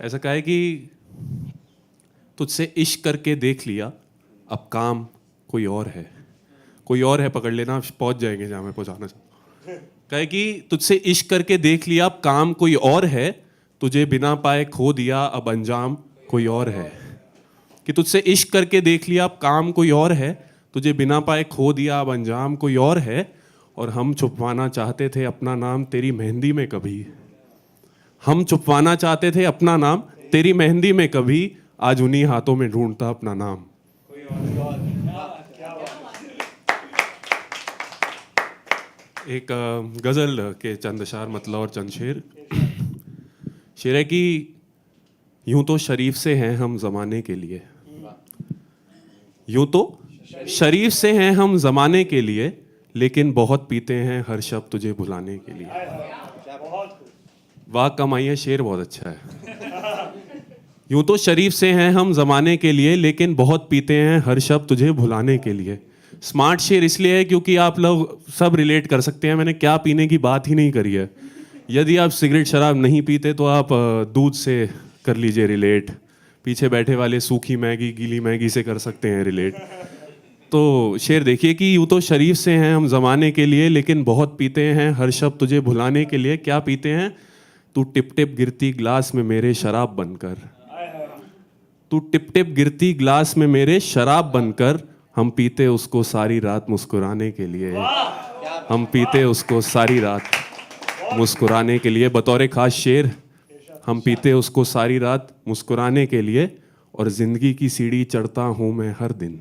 ऐसा कहा है कि तुझसे इश्क करके देख लिया, अब काम कोई और है. कोई और है, पकड़ लेना, पहुंच जाएंगे जहाँ मैं पहुँचाना चाहूँ. कहे कि तुझसे इश्क करके देख लिया, अब काम कोई और है, तुझे बिना पाए खो दिया, अब अंजाम कोई और है. कि तुझसे इश्क करके देख लिया, अब काम कोई और है, तुझे बिना पाए खो दिया, अब अंजाम कोई और है. और हम छुपवाना चाहते थे अपना नाम तेरी मेहंदी में कभी. हम छुपवाना चाहते थे अपना नाम तेरी मेहंदी में कभी, आज उन्हीं हाथों में ढूंढता अपना नाम. एक गज़ल के चंद अशार मतलब और चंद शेर. शेर है कि यूं तो शरीफ से हैं हम जमाने के लिए, यूं तो शरीफ से हैं हम जमाने के लिए, लेकिन बहुत पीते हैं हर शब्द तुझे भुलाने के लिए। वाह कमाई है, शेर बहुत अच्छा है। यूं तो शरीफ से हैं हम जमाने के लिए, लेकिन बहुत पीते हैं हर शब्द तुझे भुलाने के लिए। स्मार्ट शेर इसलिए है क्योंकि आप लोग सब रिलेट कर सकते हैं। मैंने क्या पीने की बात ही नहीं करी है। यदि आप सिगरेट शराब नहीं पीते तो आप दूध से कर लीजिए रिलेट, पीछे बैठे वाले सूखी मैगी गीली मैगी से कर सकते हैं रिलेट। तो शेर देखिए कि यूं तो शरीफ से हैं हम जमाने के लिए, लेकिन बहुत पीते हैं हर शब्द तुझे भुलाने के लिए। क्या पीते हैं? तू टिप टिप गिरती ग्लास में मेरे शराब बनकर, तू टिप टिप गिरती ग्लास में मेरे शराब बनकर, हम पीते उसको सारी रात मुस्कुराने के लिए, हम पीते उसको सारी रात मुस्कुराने के लिए। बतौर खास शेर, हम पीते उसको सारी रात मुस्कुराने के लिए। और जिंदगी की सीढ़ी चढ़ता हूं मैं हर दिन,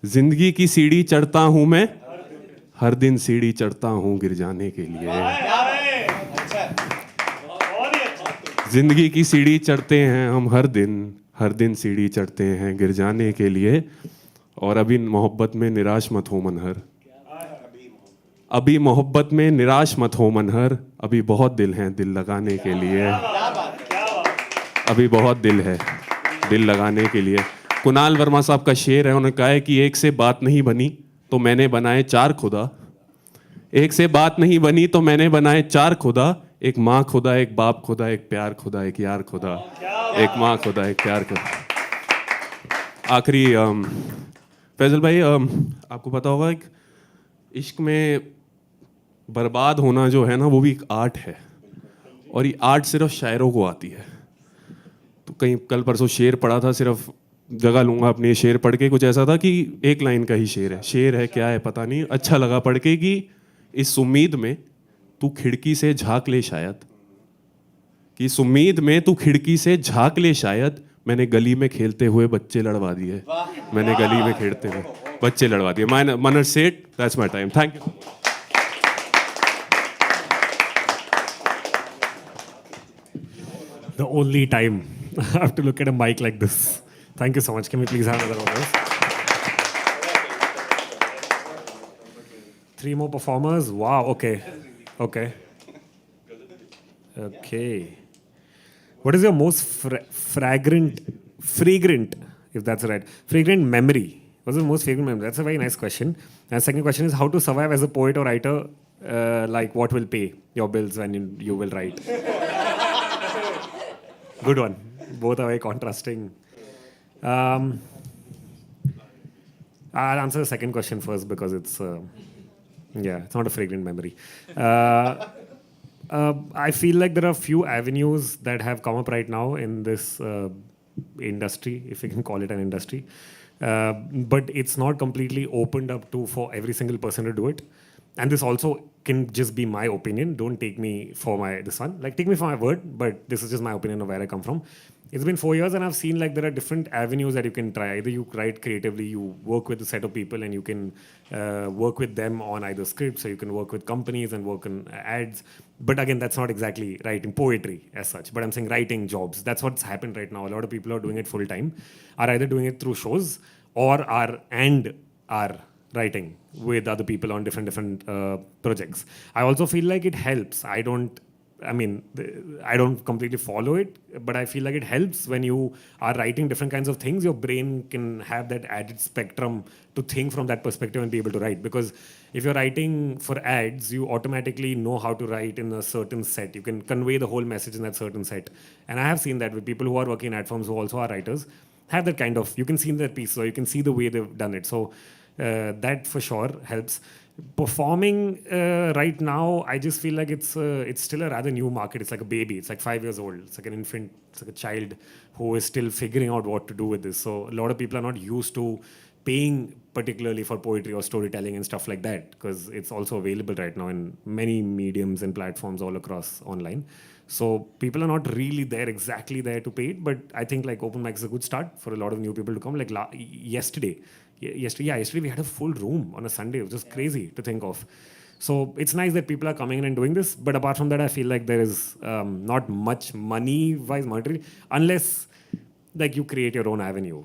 जिंदगी की सीढ़ी चढ़ता हूं मैं हर दिन, सीढ़ी चढ़ता हूं गिर जाने के लिए। जिंदगी की सीढ़ी चढ़ते हैं हम हर दिन सीढ़ी चढ़ते हैं गिर जाने के लिए। और अभी मोहब्बत में निराश मत हो मनहर, अभी मोहब्बत में निराश मत हो मनहर, अभी बहुत दिल हैं दिल लगाने के लिए, अभी बहुत दिल है दिल लगाने के लिए। कुणाल वर्मा साहब का शेर है, उन्होंने कहा है कि एक से बात नहीं बनी तो मैंने बनाए 4 खुदा, एक से बात नहीं बनी तो मैंने बनाए 4 खुदा, एक माँ खुदा, एक बाप खुदा, एक प्यार खुदा, एक यार खुदा, एक माँ खुदा, एक प्यार खुदा। आखिरी फैजल भाई, आपको पता होगा एक इश्क में बर्बाद होना जो है ना, वो भी एक आर्ट है, और ये आर्ट सिर्फ शायरों को आती है। तो कहीं कल परसों शेर पढ़ा था, सिर्फ जगह लूंगा अपने ये शेर पढ़ के, कुछ ऐसा था कि एक लाइन का ही शेर है क्या है पता नहीं, अच्छा लगा पढ़ के कि इस उम्मीद में तू खिड़की से झांक ले शायद, कि इस उम्मीद में तू खिड़की से झांक ले शायद, मैंने गली में खेलते हुए बच्चे लड़वा दिए, मैंने गली में खेलते हुए बच्चे लड़वा दिए। मनर सेठ, that's my time, thank you. The only time I have to look at a mic like this. Thank you so much. Can we please have another round of applause? 3 more performers. Wow. Okay. Okay. What is your most fragrant, if that's right, fragrant memory? What's the most fragrant memory? That's a very nice question. And second question is how to survive as a poet or writer. Like what will pay your bills when you will write? Good one. Both are very contrasting. I'll answer the second question first because it's not a fragrant memory. I feel like there are few avenues that have come up right now in this industry, if you can call it an industry. But it's not completely opened up for every single person to do it. And this also can just be my opinion. Don't take me for this one. Like, take me for my word, but this is just my opinion of where I come from. It's been 4 years and I've seen like there are different avenues that you can try. Either you write creatively, you work with a set of people and you can work with them on either scripts, or you can work with companies and work on ads. But again, that's not exactly writing poetry as such, but I'm saying writing jobs. That's what's happened right now. A lot of people are doing it full time, are either doing it through shows or are writing with other people on different projects. I also feel like it helps. I don't completely follow it, but I feel like it helps when you are writing different kinds of things. Your brain can have that added spectrum to think from that perspective and be able to write. Because if you're writing for ads, you automatically know how to write in a certain set. You can convey the whole message in that certain set. And I have seen that with people who are working in ad firms who also are writers, have that kind of, you can see in their piece, or you can see the way they've done it. So that for sure helps. Performing right now, I just feel like it's still a rather new market. It's like a baby. It's like 5 years old. It's like an infant. It's like a child who is still figuring out what to do with this. So a lot of people are not used to paying particularly for poetry or storytelling and stuff like that, because it's also available right now in many mediums and platforms all across online. So people are not really exactly there to pay it, but I think like open mic is a good start for a lot of new people to come. Like yesterday we had a full room on a Sunday. It was just crazy to think of. So it's nice that people are coming in and doing this. But apart from that, I feel like there is not much money-wise, monetary, unless like you create your own avenue,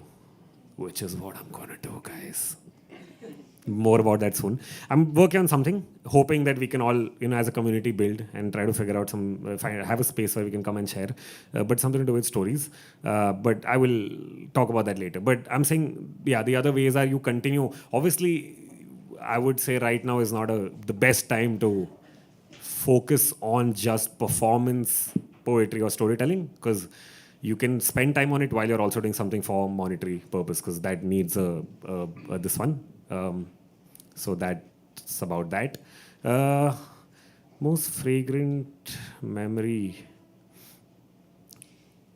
which is what I'm gonna do, guys. More about that soon. I'm working on something, hoping that we can all, as a community, build and try to figure out have a space where we can come and share, but something to do with stories. But I will talk about that later. But I'm saying, yeah, the other ways are you continue. Obviously, I would say right now is not the best time to focus on just performance, poetry, or storytelling, because you can spend time on it while you're also doing something for monetary purpose, because that needs this one. So that's about that. Most fragrant memory.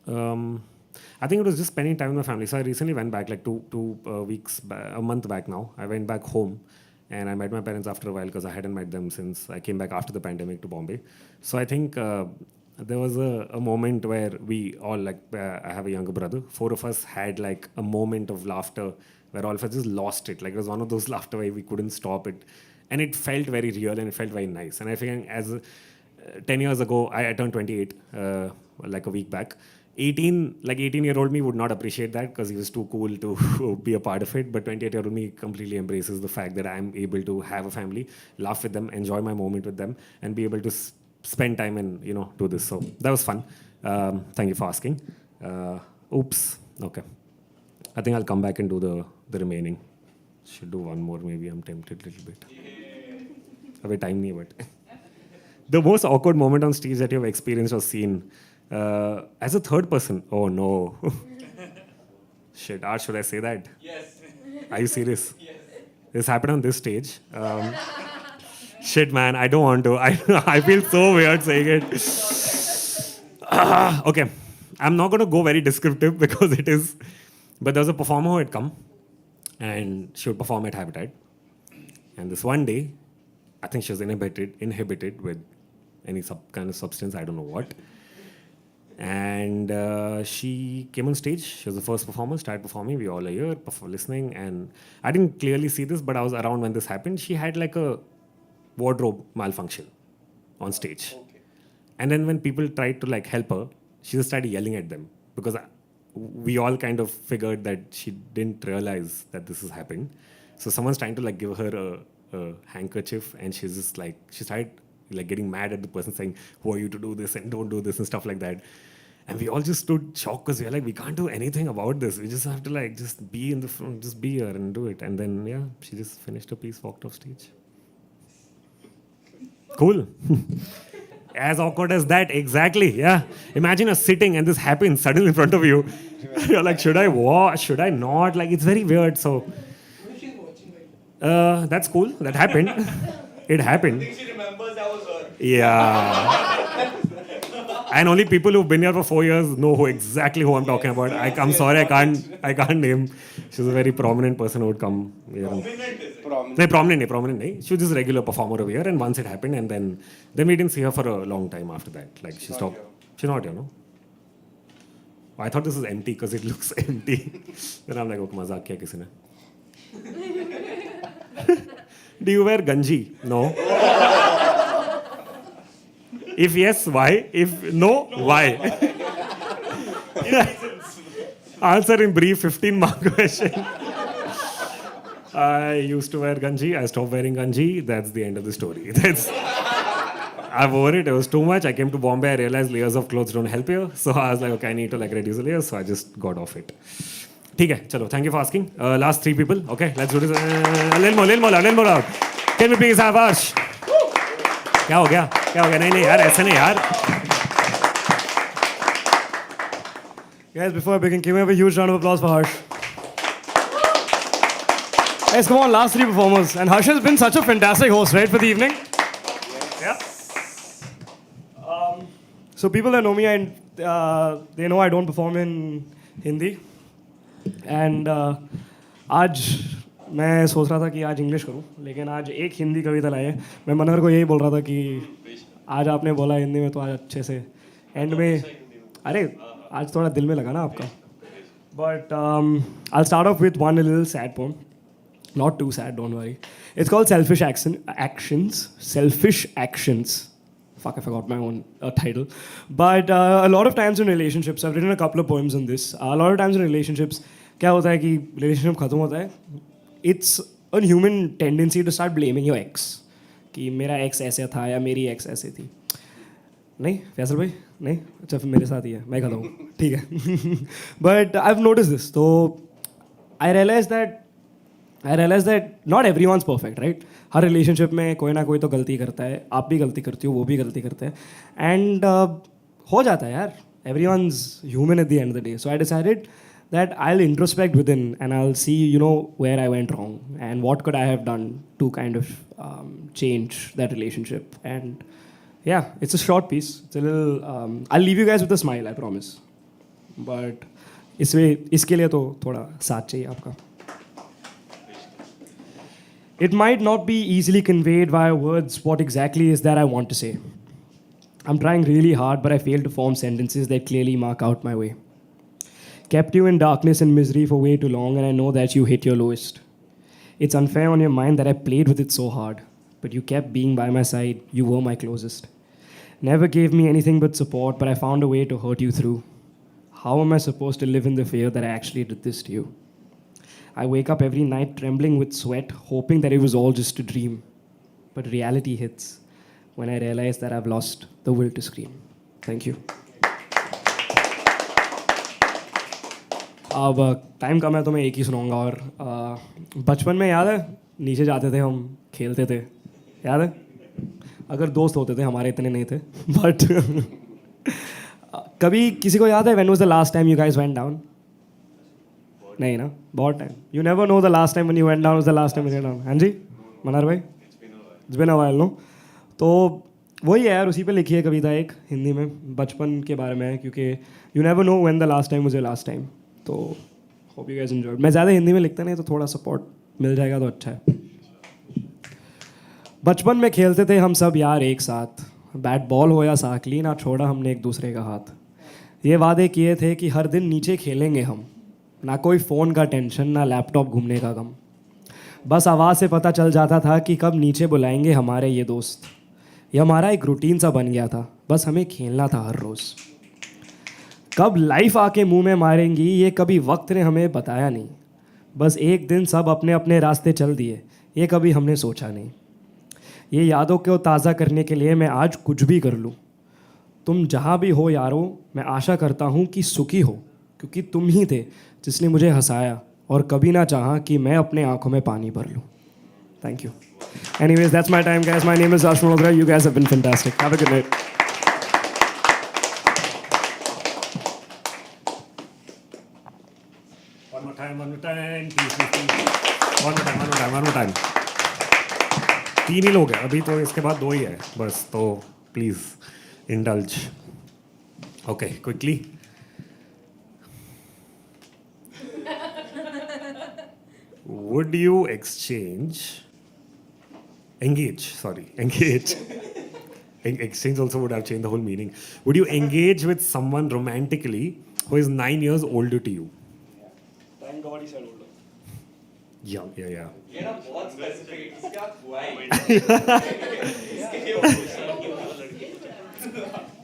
I think it was just spending time with my family. So I recently went back, like two weeks, a month back now. I went back home and I met my parents after a while because I hadn't met them since I came back after the pandemic to Bombay. So I think there was a moment where we all, like, I have a younger brother, 4 of us had like a moment of laughter where all of us just lost it. Like it was one of those laughter where we couldn't stop it. And it felt very real and it felt very nice. And I think 10 years ago, I turned 28, like a week back. 18-year-old me would not appreciate that because he was too cool to be a part of it. But 28-year-old me completely embraces the fact that I'm able to have a family, laugh with them, enjoy my moment with them, and be able to spend time and, do this. So that was fun. Thank you for asking. Oops. Okay. I think I'll come back and do the remaining. Should do one more, maybe. I'm tempted a little bit. Abhi time nahi, but the most awkward moment on stage that you've experienced or seen as a third person. Oh no. Shit, Art, should I say that? Yes. Are you serious? Yes. This happened on this stage. Shit, man, I don't want to. I feel so weird saying it. Okay, I'm not going to go very descriptive because it is. But there was a performer who had come and she would perform at Habitat. And this one day, I think she was inhibited with any kind of substance, I don't know what. And she came on stage. She was the first performer, started performing. We all are here, listening. And I didn't clearly see this, but I was around when this happened. She had like a wardrobe malfunction on stage. Okay. And then when people tried to like help her, she just started yelling at them because we all kind of figured that she didn't realize that this has happened. So someone's trying to like give her a handkerchief, and she's just like, she started like getting mad at the person saying, who are you to do this and don't do this and stuff like that. And we all just stood shocked because we were like, we can't do anything about this. We just have to like just be in the front, just be here and do it. And then yeah, she just finished her piece, walked off stage. Cool. As awkward as that, exactly. Yeah. Imagine us sitting and this happens suddenly in front of you. You're like, should I watch? Should I not? Like, it's very weird. So, that's cool. That happened. It happened. I think she remembers that was her. Yeah. And only people who've been here for 4 years know exactly who I'm talking about. I'm sorry, I can't name. She's a very prominent person who would come here. Prominent. She was just a regular performer over here, and once it happened, and then we didn't see her for a long time after that. Like she stopped. She's not here, no? I thought this was empty because it looks empty. Then I'm like, okay, mazak kiya kisi ne? Do you wear ganji? No. If yes, why? If no, why? Answer in brief, 15-mark question. I used to wear ganji. I stopped wearing ganji. That's the end of the story. I wore it. It was too much. I came to Bombay. I realized layers of clothes don't help you. So I was like, okay, I need to like reduce the layers. So I just got off it. ठीक है, चलो. Thank you for asking. Last 3 people. Okay, let's do this. A little more out. Can we please have Harsh? क्या हो गया? नहीं यार, ऐसे नहीं यार. Guys, before I begin, can we have a huge round of applause for Harsh? Guys, come on, last 3 performers. And Harsh has been such a fantastic host, right, for the evening? Yeah. So people that know me, and they know I don't perform in Hindi. And आज मैं सोच रहा था कि आज English करूं, लेकिन आज एक हिंदी कविता लाई है. मैं मनोहर को यही बोल रहा था कि आज आपने बोला हिंदी में, तो आज अच्छे से एंड में, अरे आज थोड़ा दिल में लगा ना आपका. But I'll start off with one little sad poem. Not too sad, don't worry. It's called Selfish Actions. Selfish Actions. Fuck, I forgot my own title. But a lot of times in relationships, I've written a couple of poems on this. A lot of times in relationships, क्या होता है कि relationship खत्म होता है. It's a human tendency to start blaming your ex. कि मेरा ex ऐसा था या मेरी ex ऐसे थी. नहीं फैसल भाई नहीं अच्छा फिर मेरे साथ ही है मैं खाता हूँ ठीक है but I have notice this तो I realize that not every once perfect right हर रिलेशनशिप में कोई ना कोई तो गलती करता है आप भी गलती करती हो वो भी गलती करते हैं एंड हो जाता है यार every once human at the end of the day so I decided that I'll introspect within and I'll see, where I went wrong and what could I have done to kind of change that relationship. And yeah, it's a short piece. It's a little. I'll leave you guys with a smile, I promise. But इसके लिए तो थोड़ा साथ चाहिए आपका. It might not be easily conveyed via words what exactly is that I want to say. I'm trying really hard, but I fail to form sentences that clearly mark out my way. Kept you in darkness and misery for way too long, and I know that you hit your lowest. It's unfair on your mind that I played with it so hard, but you kept being by my side. You were my closest. Never gave me anything but support, but I found a way to hurt you through. How am I supposed to live in the fear that I actually did this to you? I wake up every night trembling with sweat, hoping that it was all just a dream. But reality hits when I realize that I've lost the will to scream. Thank you. अब time कम है तो मैं एक ही सुनाऊंगा और बचपन में याद है नीचे जाते थे हम खेलते थे याद है अगर दोस्त होते थे हमारे इतने नहीं थे बट कभी किसी को याद है when was the last time you guys went down नहीं ना बहुत time you never know the last time when you went down was the last time you went down हाँ जी मनार भाई it's been a while no तो वही है यार उसी पे लिखी है कविता एक हिंदी में बचपन के बारे में है क्योंकि you never know when the last time was your last time तो होप यू गाइस एंजॉयड मैं ज़्यादा हिंदी में लिखता नहीं तो थोड़ा सपोर्ट मिल जाएगा तो अच्छा है बचपन में खेलते थे हम सब यार एक साथ बैट बॉल हो या साकली ना छोड़ा हमने एक दूसरे का हाथ ये वादे किए थे कि हर दिन नीचे खेलेंगे हम ना कोई फ़ोन का टेंशन ना लैपटॉप घूमने का गम बस आवाज़ से पता चल जाता था कि कब नीचे बुलाएंगे हमारे ये दोस्त ये हमारा एक रूटीन सा बन गया था बस हमें खेलना था हर रोज़ कब लाइफ आके मुंह में मारेंगी ये कभी वक्त ने हमें बताया नहीं बस एक दिन सब अपने अपने रास्ते चल दिए ये कभी हमने सोचा नहीं ये यादों को ताज़ा करने के लिए मैं आज कुछ भी कर लूँ तुम जहाँ भी हो यारो मैं आशा करता हूँ कि सुखी हो क्योंकि तुम ही थे जिसने मुझे हंसाया और कभी ना चाहा कि मैं अपने आंखों में पानी भर लूँ thank you anyways that's my time guys my name is Ash Malhotra you guys have been fantastic have a good night One more time, please. One more time. 3 ही लोग हैं अभी तो इसके बाद 2 ही है बस तो please indulge okay quickly would you engage exchange also would have changed the whole meaning would you engage with someone romantically who is 9 years older to you Thank God he said older. Yeah. ये ना बहुत specific क्या हुआ है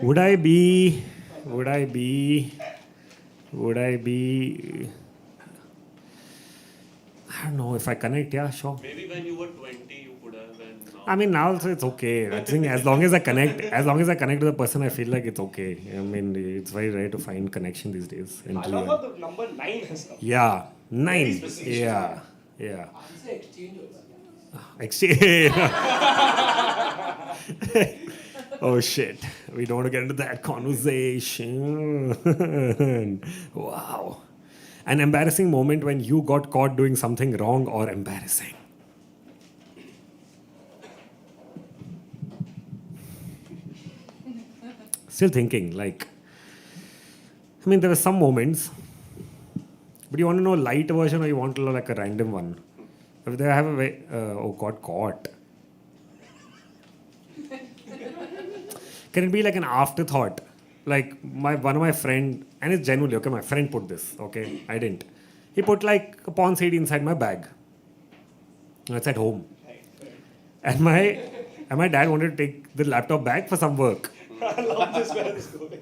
Would I be I don't know if I connect yeah sure Maybe when you were 20 you could have and now I mean now also it's okay I think as long as I connect to the person I feel like it's okay I mean it's very rare to find connection these days in I real. love how the number 9 has come. Yeah 9 specific. yeah Answer exchange also. exchange oh shit we don't want to get into that conversation wow an embarrassing moment when you got caught doing something wrong or embarrassing still thinking like I mean there were some moments but you want to know a light version or you want to know like a random one if they have a way oh got caught can it be like an afterthought like one of my friend and it's genuinely okay my friend put this okay I didn't he put like a porn CD inside my bag It's at home. And my dad wanted to take the laptop back for some work. I love this where this is going.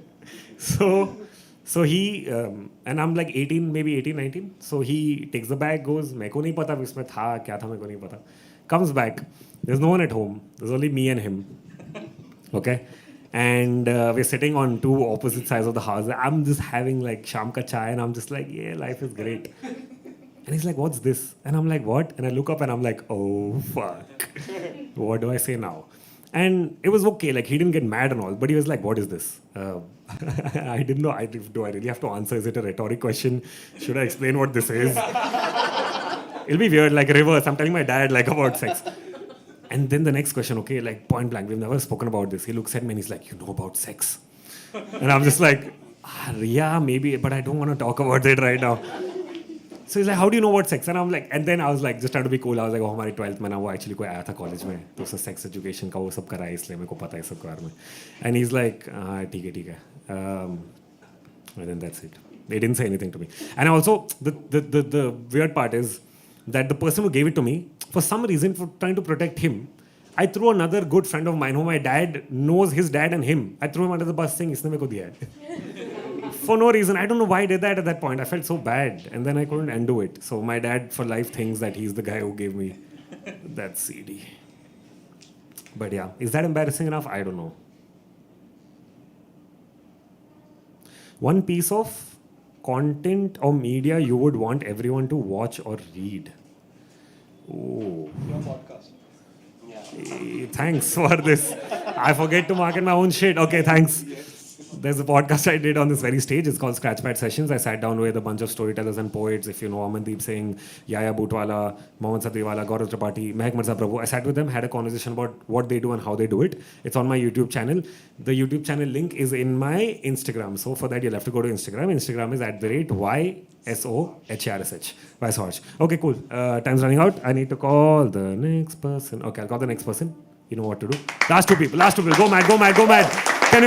So he, and I'm like 18, maybe 18, 19. So he takes the bag, goes, मेरे को नहीं पता इसमें था क्या था मेरे को नहीं पता. Comes back. There's no one at home. There's only me and him. Okay? And we're sitting on two opposite sides of the house. I'm just having like sham ka chai and I'm just like, yeah, life is great. And he's like, what's this? And I'm like, what? And I look up and I'm like, oh, fuck. What do I say now? And it was okay. Like, he didn't get mad and all. But he was like, what is this? I didn't know. Do I really have to answer? Is it a rhetoric question? Should I explain what this is? It'll be weird, like reverse. I'm telling my dad like about sex. And then the next question, okay, like point blank, we've never spoken about this. He looks at me and he's like, you know about sex? And I'm just like, yeah, maybe, but I don't want to talk about it right now. So he's like, how do you know about sex? And I'm like, and then I was like, just trying to be cool. I was like, oh, हमारी 12th में ना वो actually कोई आया था college में, तो उसने sex education का वो सब करा है इसलिए मेरे को पता है सब के बारे में. And he's like, ठीक है. And then that's it. They didn't say anything to me. And also, the weird part is that the person who gave it to me, for some reason, for trying to protect him, I threw another good friend of mine who my dad knows his dad and him. I threw him under the bus saying, इसने मेरे को दिया है. For no reason. I don't know why I did that at that point. I felt so bad. And then I couldn't undo it. So my dad for life thinks that he's the guy who gave me that CD. But yeah, is that embarrassing enough? I don't know. One piece of content or media you would want everyone to watch or read. Oh. Your podcast. Yeah. Hey, thanks for this. I forget to market my own shit. Okay, thanks. There's a podcast I did on this very stage. It's called Scratchpad Sessions. I sat down with a bunch of storytellers and poets. If you know Amandeep Singh, Yaya Bhootwala, Mohammad Sadriwala, Gaurav Tripathi, Mehak Mirza Prabhu. I sat with them, had a conversation about what they do and how they do it. It's on my YouTube channel. The YouTube channel link is in my Instagram. So for that, you'll have to go to Instagram. Instagram is @YSOHRSH. Vysorch. Okay, cool. Time's running out. I need to call the next person. Okay, I'll call the next person. You know what to do. Last two people. Go mad. Can you please